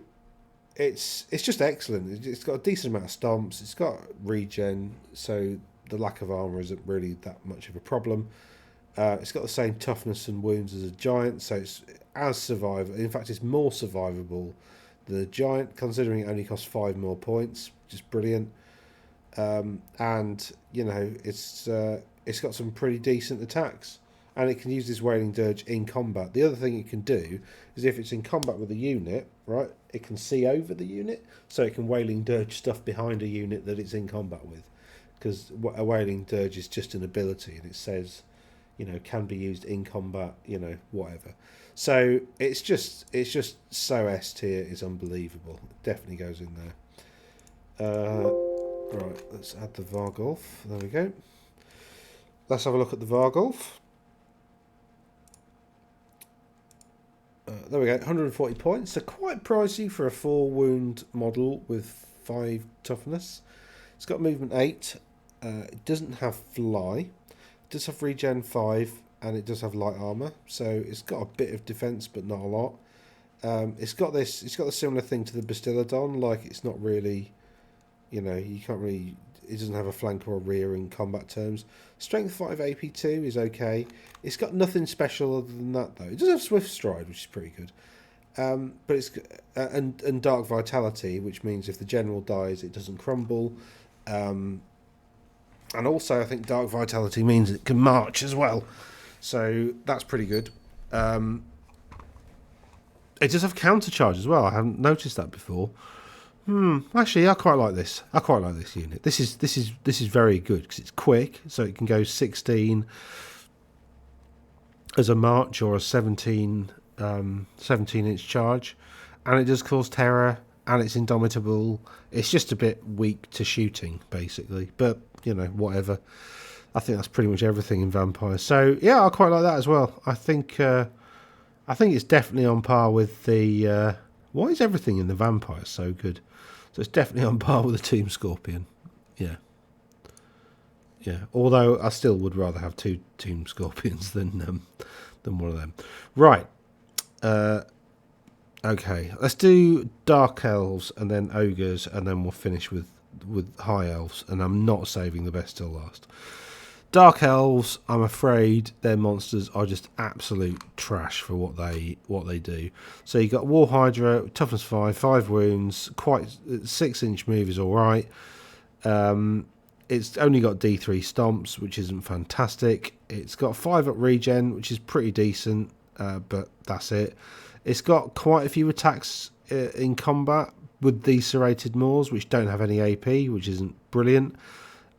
it's just excellent. It's got a decent amount of stomps. It's got regen, so the lack of armor isn't really that much of a problem. It's got the same toughness and wounds as a giant, so it's as survivable. In fact, it's more survivable than a giant, considering it only costs 5 more points, which is brilliant. and it's got some pretty decent attacks, and it can use this Wailing Dirge in combat. The other thing it can do is if it's in combat with a unit, right, it can see over the unit, so it can Wailing Dirge stuff behind a unit that it's in combat with, because a Wailing Dirge is just an ability, and it says, can be used in combat, whatever. So it's just so S tier, it's unbelievable. It definitely goes in there. Right, let's add the Vargulf. There we go. Let's have a look at the Vargulf. There we go, 140 points. So quite pricey for a 4 wound model with 5 toughness. It's got movement 8. It doesn't have fly. It does have regen 5, and it does have light armor. So it's got a bit of defense, but not a lot. It's got a similar thing to the Bastiladon. Like, it's not really, you can't really. It doesn't have a flank or a rear in combat terms. Strength 5 AP2 is okay. It's got nothing special other than that, though. It does have Swift Stride, which is pretty good. But it's and Dark Vitality, which means if the general dies, it doesn't crumble. And also, I think Dark Vitality means it can march as well. So that's pretty good. It does have counter charge as well. I haven't noticed that before. Actually, I quite like this. I quite like this unit. This is very good because it's quick, so it can go 16 as a march or a 17-inch charge, and it does cause terror, and it's indomitable. It's just a bit weak to shooting, basically, but whatever. I think that's pretty much everything in vampires. So yeah, I quite like that as well. I think it's definitely on par with the. Why is everything in the vampires so good? So it's definitely on par with the Tomb Scorpion. Yeah. Although I still would rather have 2 Tomb Scorpions than one of them. Right. Okay. Let's do Dark Elves and then Ogres, and then we'll finish with High Elves. And I'm not saving the best till last. Dark Elves, I'm afraid their monsters are just absolute trash for what they do. So you got War Hydra, toughness 5 wounds, quite 6-inch move is all right. It's only got D3 stomps, which isn't fantastic. It's got 5 up regen, which is pretty decent, but that's it. It's got quite a few attacks in combat with these serrated maws, which don't have any AP, which isn't brilliant.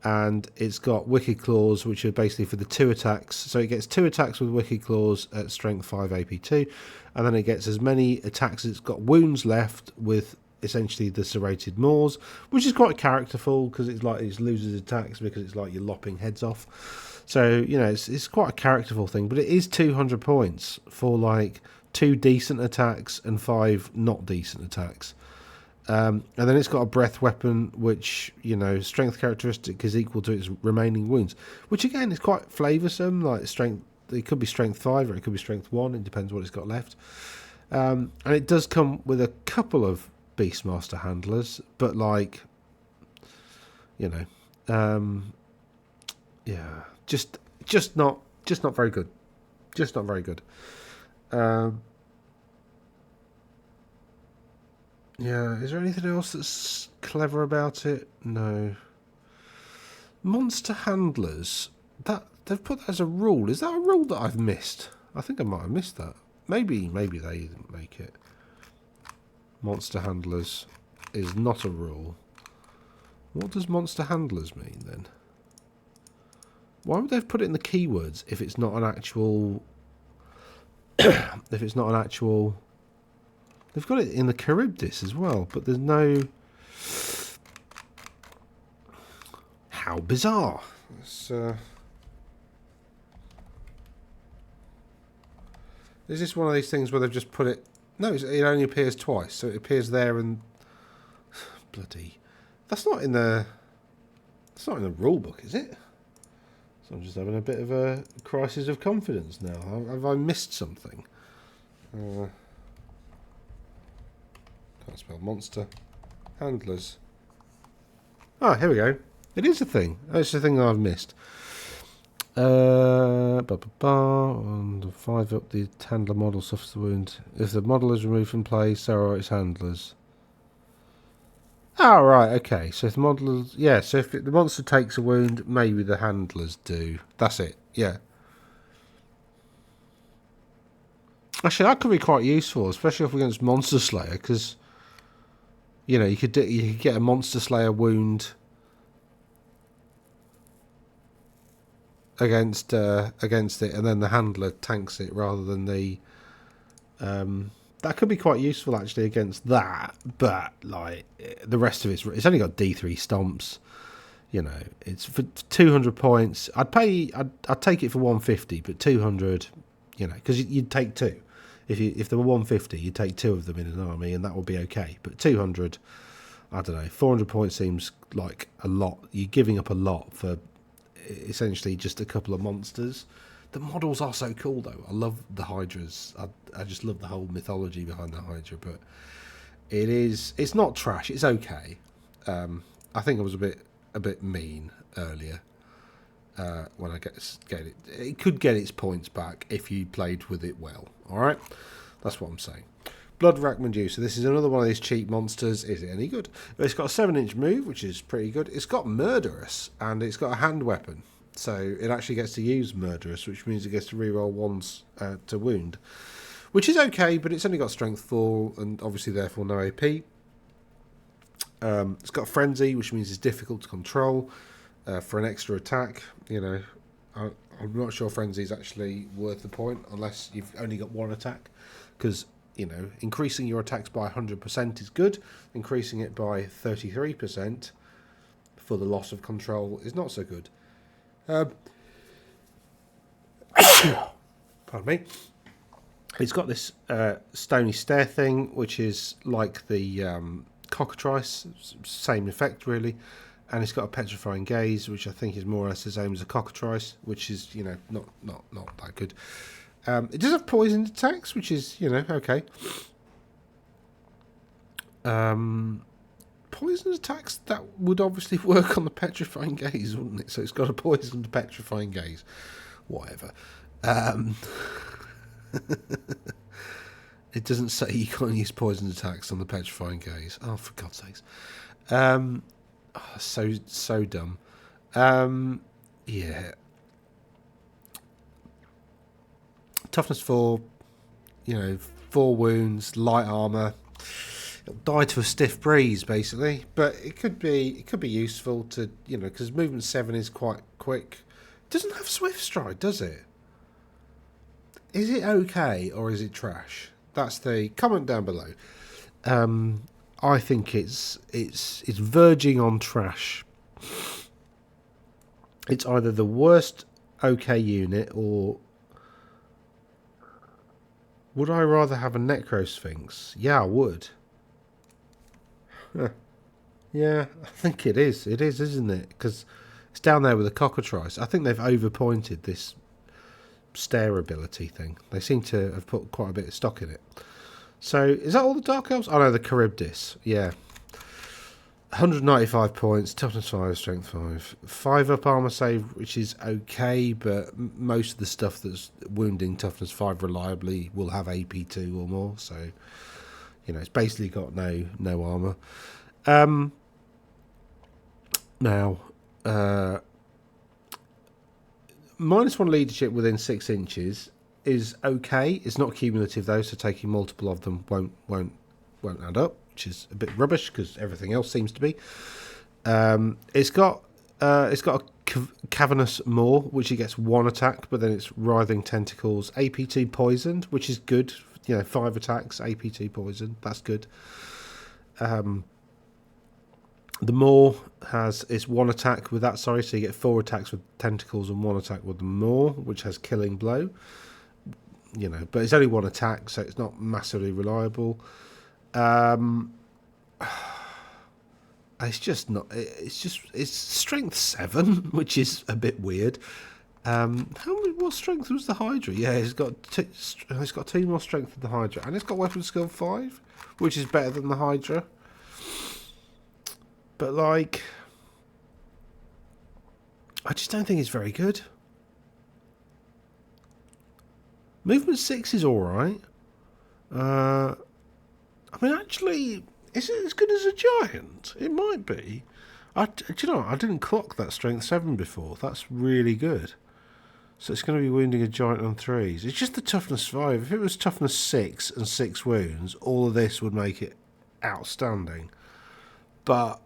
And it's got Wicked Claws, which are basically for the 2 attacks. So it gets 2 attacks with Wicked Claws at strength 5 AP2, and then it gets as many attacks as it's got wounds left with essentially the serrated maws, which is quite characterful because it's like it loses attacks because it's like you're lopping heads off. So it's quite a characterful thing, but it is 200 points for like 2 decent attacks and 5 not decent attacks. And then it's got a breath weapon, which, strength characteristic is equal to its remaining wounds, which again is quite flavoursome. Like strength, it could be strength 5 or it could be strength 1. It depends what it's got left. And it does come with a couple of Beastmaster handlers, but like, just not very good. Just not very good. Yeah, is there anything else that's clever about it? No. Monster handlers, that they've put that as a rule. Is that a rule that I've missed? I think I might have missed that. Maybe they didn't make it. Monster handlers is not a rule. What does monster handlers mean then? Why would they have put it in the keywords if it's not an actual They've got it in the Charybdis as well, but there's no. How bizarre! Is this one of these things where they've just put it? No, it only appears twice, so it appears there and bloody. That's not in the rule book, is it? So I'm just having a bit of a crisis of confidence now. Have I missed something? Can't spell monster. Handlers. Ah, here we go. It is a thing. It's a thing that I've missed. And 5 up, the handler model suffers the wound. If the model is removed from play, so are its handlers. Oh, right, okay. So if the model, yeah, so if the monster takes a wound, maybe the handlers do. That's it, yeah. Actually, that could be quite useful, especially if we're against Monster Slayer, because, you know, you could get a Monster Slayer wound against it, and then the handler tanks it rather than the... that could be quite useful, actually, against that, but, like, the rest of it's only got D3 stomps. You know, it's for 200 points. I'd take it for 150, but 200, you know, because you'd take two. If there were 150, you'd take two of them in an army, and that would be okay. But 200, I don't know, 400 points seems like a lot. You're giving up a lot for essentially just a couple of monsters. The models are so cool, though. I love the Hydras. I just love the whole mythology behind the Hydra. But it's not trash. It's okay. I think I was a bit mean earlier when I get it. It could get its points back if you played with it well. All right, that's what I'm saying. Blood Rack Medusa. This is another one of these cheap monsters. Is it any good? It's got a 7-inch move, which is pretty good. It's got Murderous, and it's got a hand weapon. So it actually gets to use Murderous, which means it gets to reroll ones to wound, which is okay, but it's only got Strength 4, and obviously therefore no AP. It's got Frenzy, which means it's difficult to control for an extra attack. You know, I'm not sure Frenzy is actually worth the point unless you've only got one attack, because, you know, increasing your attacks by 100% is good. Increasing it by 33% for the loss of control is not so good. Pardon me. It's got this stony stare thing, which is like the cockatrice, same effect really, and it's got a petrifying gaze, which I think is more or less the same as a cockatrice, which is, you know, not that good. It does have poisoned attacks, which is, you know, okay. Poisoned attacks, that would obviously work on the petrifying gaze, wouldn't it? So it's got a poisoned petrifying gaze, whatever. It doesn't say you can't use poison attacks on the petrifying gaze. Oh, for God's sakes. So dumb. Yeah. Toughness 4, you know, 4 wounds, light armor. It'll die to a stiff breeze, basically. But it could be useful to, you know, because movement 7 is quite quick. It doesn't have Swift Stride, does it? Is it okay or is it trash? That's the comment down below. I think it's verging on trash. It's either the worst okay unit, or would I rather have a Necrosphinx? Yeah, I would. Yeah, I think it is. It is, isn't it? Because it's down there with a cockatrice. I think they've overpointed this stare ability thing. They seem to have put quite a bit of stock in it. So is that all the Dark Elves? Oh no, the Charybdis. Yeah, 195 points, toughness 5, strength 5, 5 up armor save, which is okay, but most of the stuff that's wounding toughness 5 reliably will have AP 2 or more. So, you know, it's basically got no armor. Now, -1 leadership within 6 inches is okay. It's not cumulative though, so taking multiple of them won't add up, which is a bit rubbish because everything else seems to be. It's got a cavernous maw, which it gets 1 attack, but then it's writhing tentacles, AP2 poisoned, which is good. You know, 5 attacks, AP2 poisoned. That's good. The maw it's 1 attack with that, so you get 4 attacks with tentacles and 1 attack with the maw, which has killing blow. You know, but it's only 1 attack, so it's not massively reliable. It's just not. It's strength 7, which is a bit weird. What strength was the Hydra? Yeah, it's got 2 more strength than the Hydra, and it's got weapon skill 5, which is better than the Hydra. But, like, I just don't think it's very good. Movement 6 is alright. I mean, actually, Is it as good as a giant? It might be. Do you know what? I didn't clock that strength 7 before. That's really good. So it's going to be wounding a giant on 3s. It's just the toughness 5. If it was toughness 6 and 6 wounds, all of this would make it outstanding. But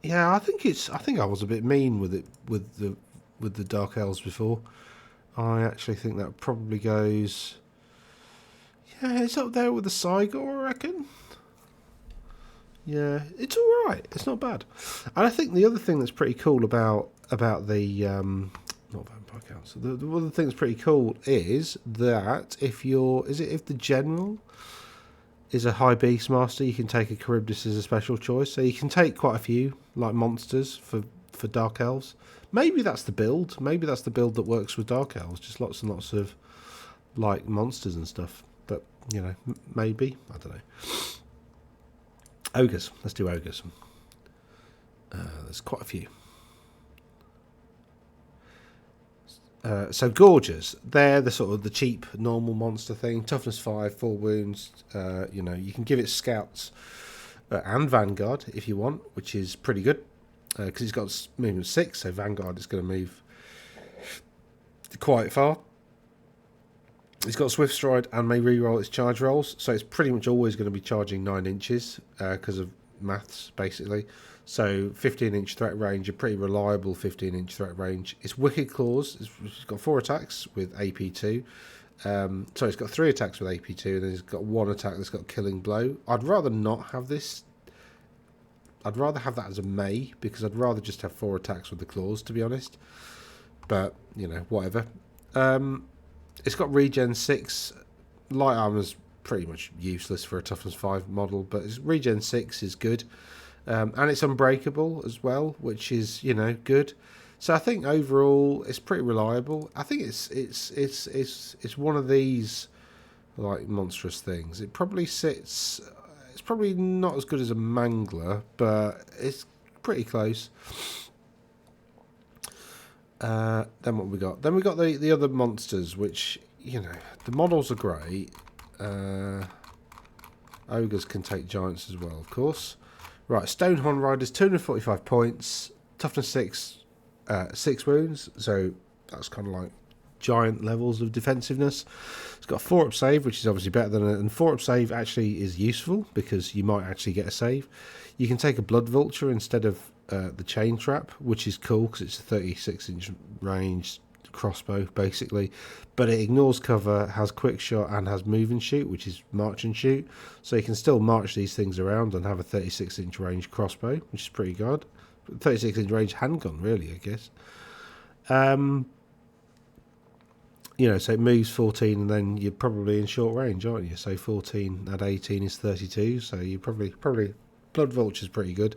yeah, I think I was a bit mean with it with the Dark Elves before. I actually think that probably goes. Yeah, it's up there with the Cygor, I reckon. Yeah, it's all right. It's not bad. And I think the other thing that's pretty cool about the not Vampire Council. The other thing that's pretty cool is that if the general is a high beast master, you can take a Charybdis as a special choice. So you can take quite a few like monsters for Dark Elves. Maybe that's the build. Maybe that's the build that works with Dark Elves. Just lots and lots of like monsters and stuff. But you know, maybe I don't know. Ogres. Let's do ogres. There's quite a few. So Gorgers, they're the sort of the cheap normal monster thing. Toughness 5, 4 wounds. You know, you can give it scouts and Vanguard if you want, which is pretty good because it's got movement 6. So Vanguard is going to move quite far. It's got Swift Stride and may reroll its charge rolls, so it's pretty much always going to be charging 9 inches because of maths, basically. So 15-inch threat range, a pretty reliable 15-inch threat range. It's Wicked Claws. It's got 4 attacks with AP2. So it's got 3 attacks with AP2, and then it's got 1 attack that's got Killing Blow. I'd rather not have this. I'd rather have that as a May, because I'd rather just have 4 attacks with the claws, to be honest. But, you know, whatever. It's got Regen 6. Light Armor's pretty much useless for a Toughness 5 model, but Regen 6 is good. And it's unbreakable as well, which is, you know, good. So I think overall it's pretty reliable. I think it's one of these like monstrous things. It probably sits. It's probably not as good as a Mangler, but it's pretty close. Then what we got? Then we got the other monsters, which, you know, the models are great. Ogres can take giants as well, of course. Right, Stonehorn Riders, 245 points, toughness 6, 6 wounds, so that's kind of like giant levels of defensiveness. It's got a 4-up save, which is obviously better than and 4-up save actually is useful because you might actually get a save. You can take a Blood Vulture instead of the Chain Trap, which is cool because it's a 36-inch range crossbow, basically. But it ignores cover, has quick shot, and has move and shoot, which is march and shoot. So you can still march these things around and have a 36-inch range crossbow, which is pretty good. 36-inch range handgun, really, I guess. You know, so it moves 14, and then you're probably in short range, aren't you? So 14 at 18 is 32. So you probably Blood Vulture's pretty good.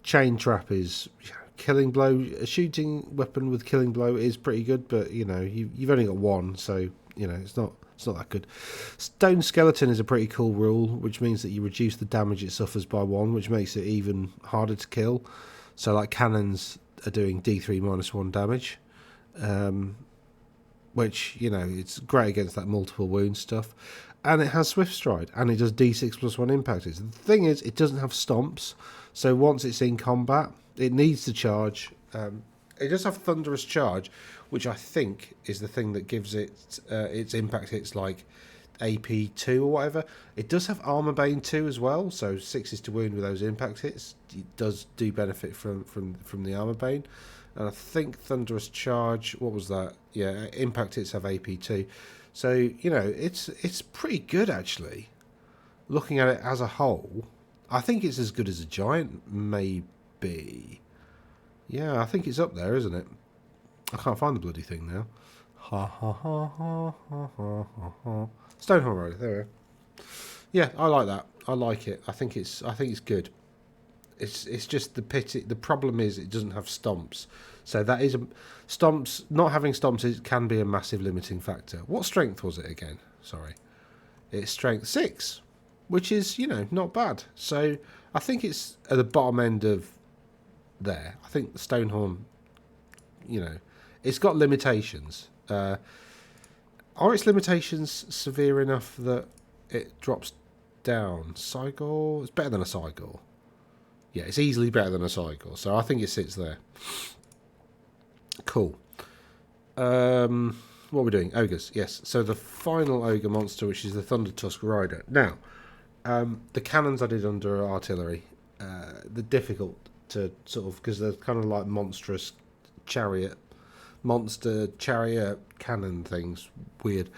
Chain Trap is Killing Blow. A shooting weapon with Killing Blow is pretty good, but you know you've only got 1, so you know it's not that good. Stone Skeleton is a pretty cool rule, which means that you reduce the damage it suffers by 1, which makes it even harder to kill. So like cannons are doing D3 -1 damage, which, you know, it's great against that multiple wound stuff. And it has Swift Stride, and it does D6 +1 impact. The thing is, it doesn't have stomps, so once it's in combat, it needs to charge. It does have Thunderous Charge, which I think is the thing that gives it its impact hits like AP2 or whatever. It does have Armor Bane 2 as well, so 6 is to wound with those impact hits. It does benefit from the Armor Bane. And I think Thunderous Charge, what was that? Yeah, impact hits have AP2. So, you know, it's pretty good, actually. Looking at it as a whole, I think it's as good as a giant, maybe. Yeah, I think it's up there, isn't it? I can't find the bloody thing now. Ha ha ha ha ha ha ha. Stonehorn Rider, there we are. Yeah, I like that. I like it. I think it's good. It's just the pity. The problem is it doesn't have stomps. So that is stomps. Not having stomps can be a massive limiting factor. What strength was it again? Sorry, it's strength 6, which is, you know, not bad. So I think it's at the bottom end of there. I think the Stonehorn, you know, it's got limitations. Are its limitations severe enough that it drops down. Cygor. It's better than a Cygor. Yeah, it's easily better than a Cygor. So I think it sits there. Cool. What are we doing? Ogres. Yes. So the final ogre monster, which is the Thunder Tusk Rider. Now, the cannons I did under artillery, they're difficult to sort of, because they're kind of like monster chariot cannon things. Weird.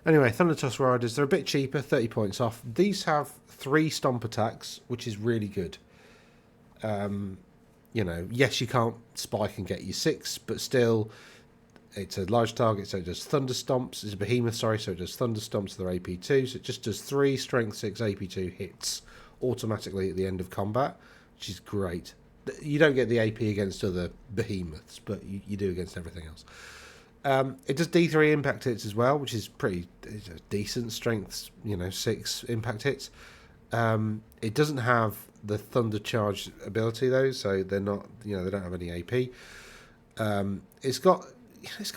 Anyway, Thunder Tusk Riders, they're a bit cheaper, 30 points off. These have 3 stomp attacks, which is really good. You know, yes, you can't spike and get you 6, but still, it's a large target, so it does Thunder Stomps. It's a behemoth, sorry, so it does Thunder Stomps. They're AP2, so it just does 3 Strength 6 AP2 hits automatically at the end of combat, which is great. You don't get the AP against other behemoths, but you do against everything else. It does D3 impact hits as well, which is pretty decent. Strength, 6 impact hits. It doesn't have the Thunder Charge ability though, so they're not, they don't have any AP. It's got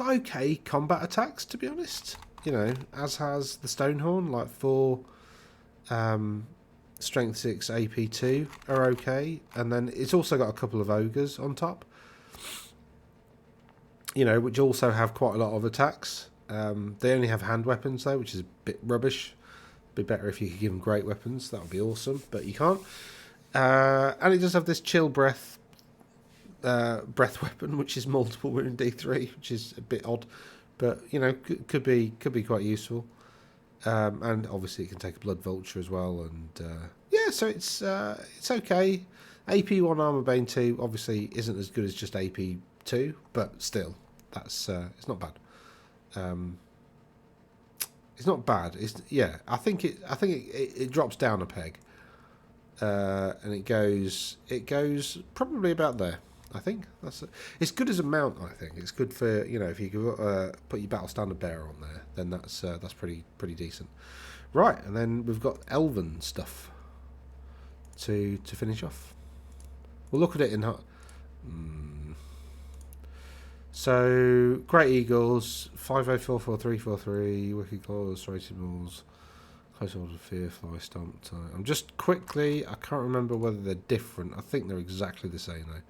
okay combat attacks, to be honest. As has the Stonehorn, like 4 Strength 6 AP2 are okay, and then it's also got a couple of ogres on top. Which also have quite a lot of attacks. They only have hand weapons though, which is a bit rubbish. Be better if you could give them great weapons. That would be awesome, but you can't. And it does have this chill breath weapon, which is multiple wound D3, which is a bit odd, but could be quite useful. And obviously it can take a blood vulture as well, and so it's okay. AP1 armor bane 2 obviously isn't as good as just AP2, but still, that's it's not bad. It's not bad. I think it drops down a peg, and it goes probably about there. I think it's good as a mount. I think it's good for if you could put your battle standard bearer on there, then that's pretty decent. Right, and then we've got elven stuff to finish off. We'll look at it in. So Great Eagles, 50444343, Wicked Claws, Serrated Maws, Close Order of Fear, Fly Stomp. I'm just quickly. I can't remember whether they're different. I think they're exactly the same though.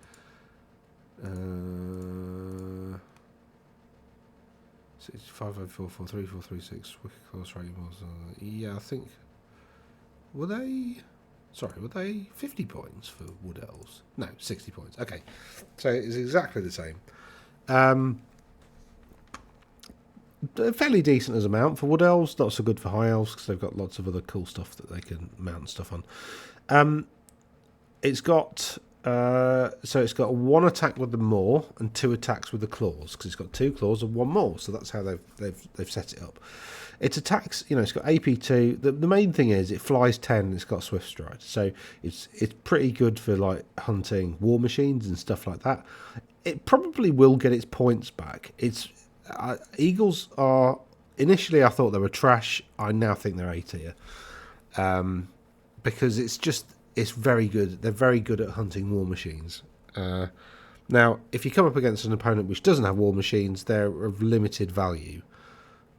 It's 50443436 Wicked Claws, Serrated Maws. Yeah, I think. Were they 50 points for Wood Elves? No, 60 points. Okay, so it's exactly the same. Fairly decent as a mount for Wood Elves, not so good for High Elves because they've got lots of other cool stuff that they can mount stuff on. It's got 1 attack with the maw and 2 attacks with the claws, because it's got 2 claws and 1 maw, so that's how they've set it up. It attacks, it's got AP2. The main thing is it flies 10 and it's got Swift Stride, so it's pretty good for like hunting war machines and stuff like that. It probably will get its points back. Eagles are, initially I thought they were trash. I now think they're A tier, because it's very good. They're very good at hunting war machines. Now, if you come up against an opponent which doesn't have war machines, they're of limited value.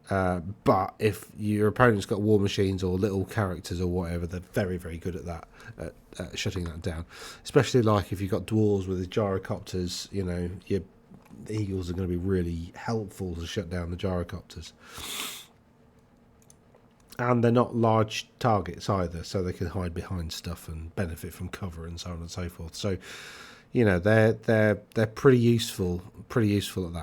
But if your opponent's got war machines or little characters or whatever, they're very, very good at that, at shutting that down. Especially like if you've got dwarves with the gyrocopters, your eagles are going to be really helpful to shut down the gyrocopters. And they're not large targets either, so they can hide behind stuff and benefit from cover and so on and so forth. So, they're pretty useful at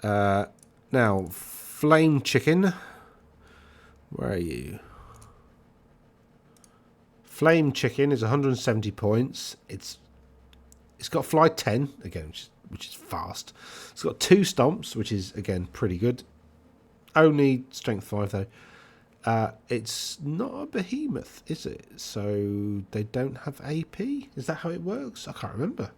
that. Now, Flame Chicken, where are you? Flame Chicken is 170 points. It's got Fly 10 again, which is fast. It's got 2 stomps, which is again pretty good. Only Strength 5 though. It's not a behemoth, is it? So they don't have AP? Is that how it works? I can't remember.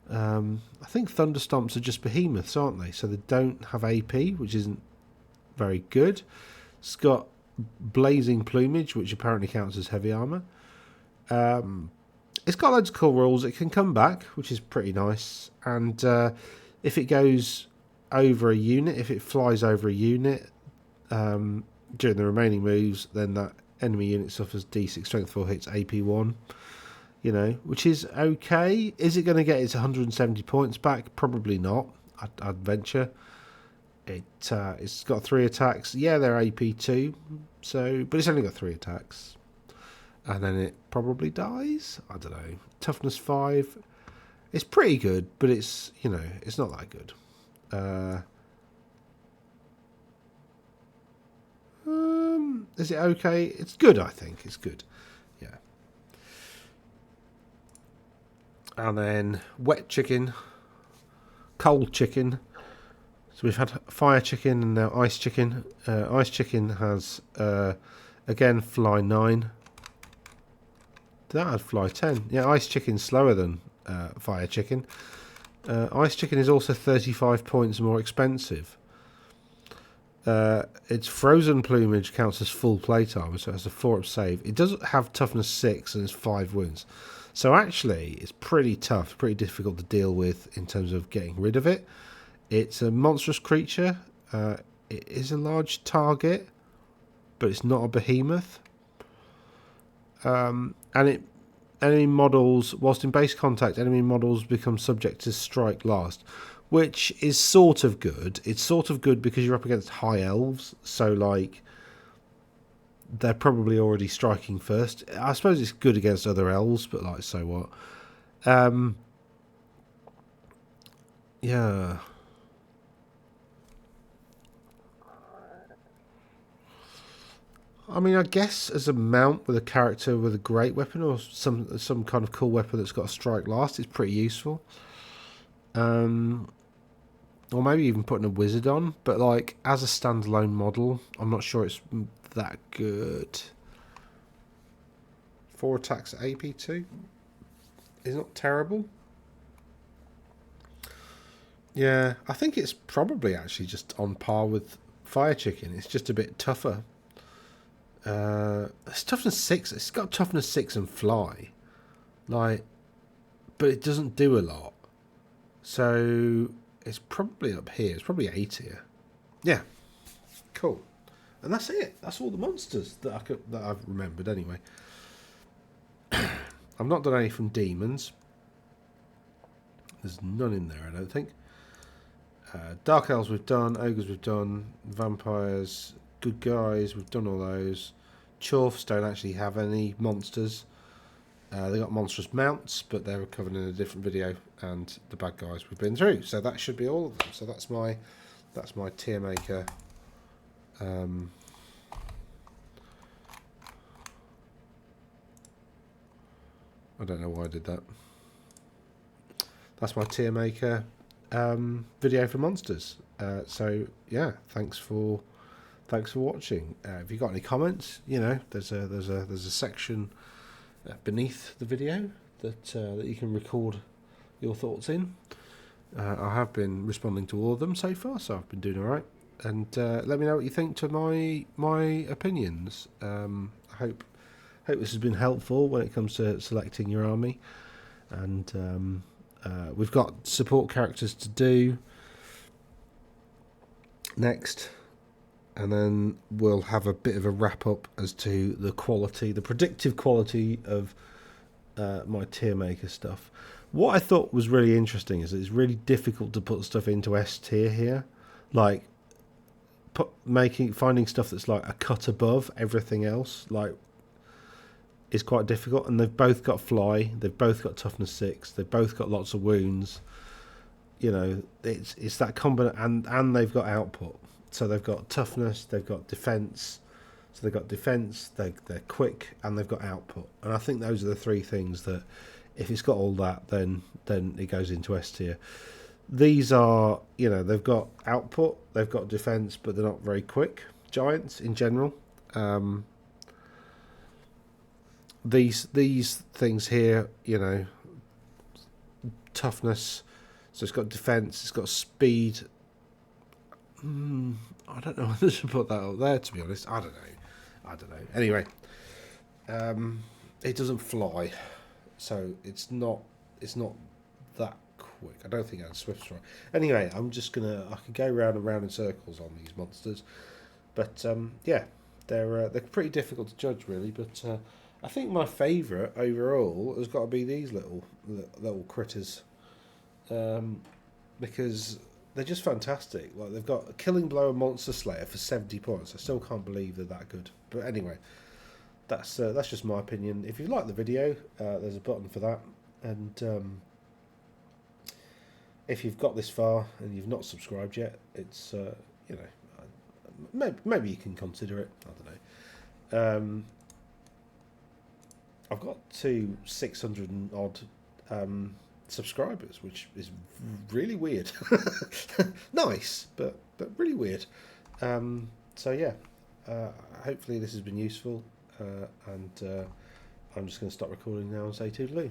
I think Thunder Stomps are just behemoths, aren't they? So they don't have AP, which isn't very good. It's got Blazing Plumage, which apparently counts as heavy armor. It's got loads of cool rules. It can come back, which is pretty nice. And if it goes over a unit, if it flies over a unit during the remaining moves, then that Enemy unit suffers D6 strength 4 hits, AP 1. You know, which is okay. Is it going to get its 170 points back? Probably not. I'd venture. It's got 3 attacks. Yeah, they're AP 2. So, but it's only got 3 attacks. And then it probably dies. I don't know. Toughness 5. It's pretty good, but it's, you know, it's not that good. Is it okay? It's good, I think. It's good. Yeah. And then wet chicken, cold chicken. So we've had fire chicken and now ice chicken. Ice chicken has, again, fly 9. That had fly 10. Yeah, ice chicken's slower than fire chicken. Ice chicken is also 35 points more expensive. Its frozen plumage counts as full playtime, so it has a 4-up save. It doesn't have toughness 6 and it's 5 wounds. So actually, it's pretty tough, pretty difficult to deal with in terms of getting rid of it. It's a monstrous creature. It is a large target, but it's not a behemoth. And enemy models, whilst in base contact, enemy models become subject to strike last, which is sort of good. It's sort of good because you're up against high elves, so like they're probably already striking first. I suppose it's good against other elves, but like, so what? Yeah. I mean, I guess as a mount with a character with a great weapon or some kind of cool weapon that's got a strike last, it's pretty useful. Or maybe even putting a wizard on, but like as a standalone model, I'm not sure it's that good. 4 attacks at AP2 is not terrible. Yeah, I think it's probably actually just on par with Fire Chicken. It's just a bit tougher. It's toughness 6. It's got toughness 6 and fly, like, but it doesn't do a lot. So it's probably up here. It's probably 8 here. Yeah, cool. And that's it. That's all the monsters that I've remembered anyway. I've not done any from demons. There's none in there, I don't think. Dark Elves we've done. Ogres we've done. Vampires, good guys, we've done all those. Chorfs don't actually have any monsters. They got monstrous mounts, but they're covered in a different video. And the bad guys we've been through. So that should be all of them. So that's my tier maker. I don't know why I did that. That's my tier maker video for monsters. So yeah, thanks for watching. If you got any comments, you know, there's a section beneath the video that you can record your thoughts in. I have been responding to all of them so far, so I've been doing all right. And let me know what you think to my opinions. I hope this has been helpful when it comes to selecting your army. And we've got support characters to do next, and then we'll have a bit of a wrap up as to the quality, the predictive quality of my tier maker stuff. What I thought was really interesting is that it's really difficult to put stuff into S tier here, like finding stuff that's like a cut above everything else, like, is quite difficult. And they've both got fly, they've both got toughness 6, they've both got lots of wounds. You know, it's that combo, and they've got output. So they've got toughness, they've got defense. So they've got defense, they're quick, and they've got output. And I think those are the 3 things that, if it's got all that, then it goes into S tier. These are, you know, they've got output, they've got defense, but they're not very quick giants in general. These things here, you know, toughness, so it's got defense, it's got speed. I don't know whether to put that up there, to be honest. I don't know. Anyway, it doesn't fly, so it's not that quick. I don't think it has swift strike. Anyway, I could go round and round in circles on these monsters, but yeah. they're pretty difficult to judge, really. But I think my favourite overall has got to be these little critters, because they're just fantastic. Like, they've got a Killing Blow and Monster Slayer for 70 points. I still can't believe they're that good. But anyway, that's just my opinion. If you like the video, there's a button for that, and if you've got this far and you've not subscribed yet, it's maybe you can consider it. I don't know. I've got 600 and odd subscribers, which is really weird. Nice, but really weird. So yeah, hopefully this has been useful, and I'm just going to stop recording now and say toodaloo.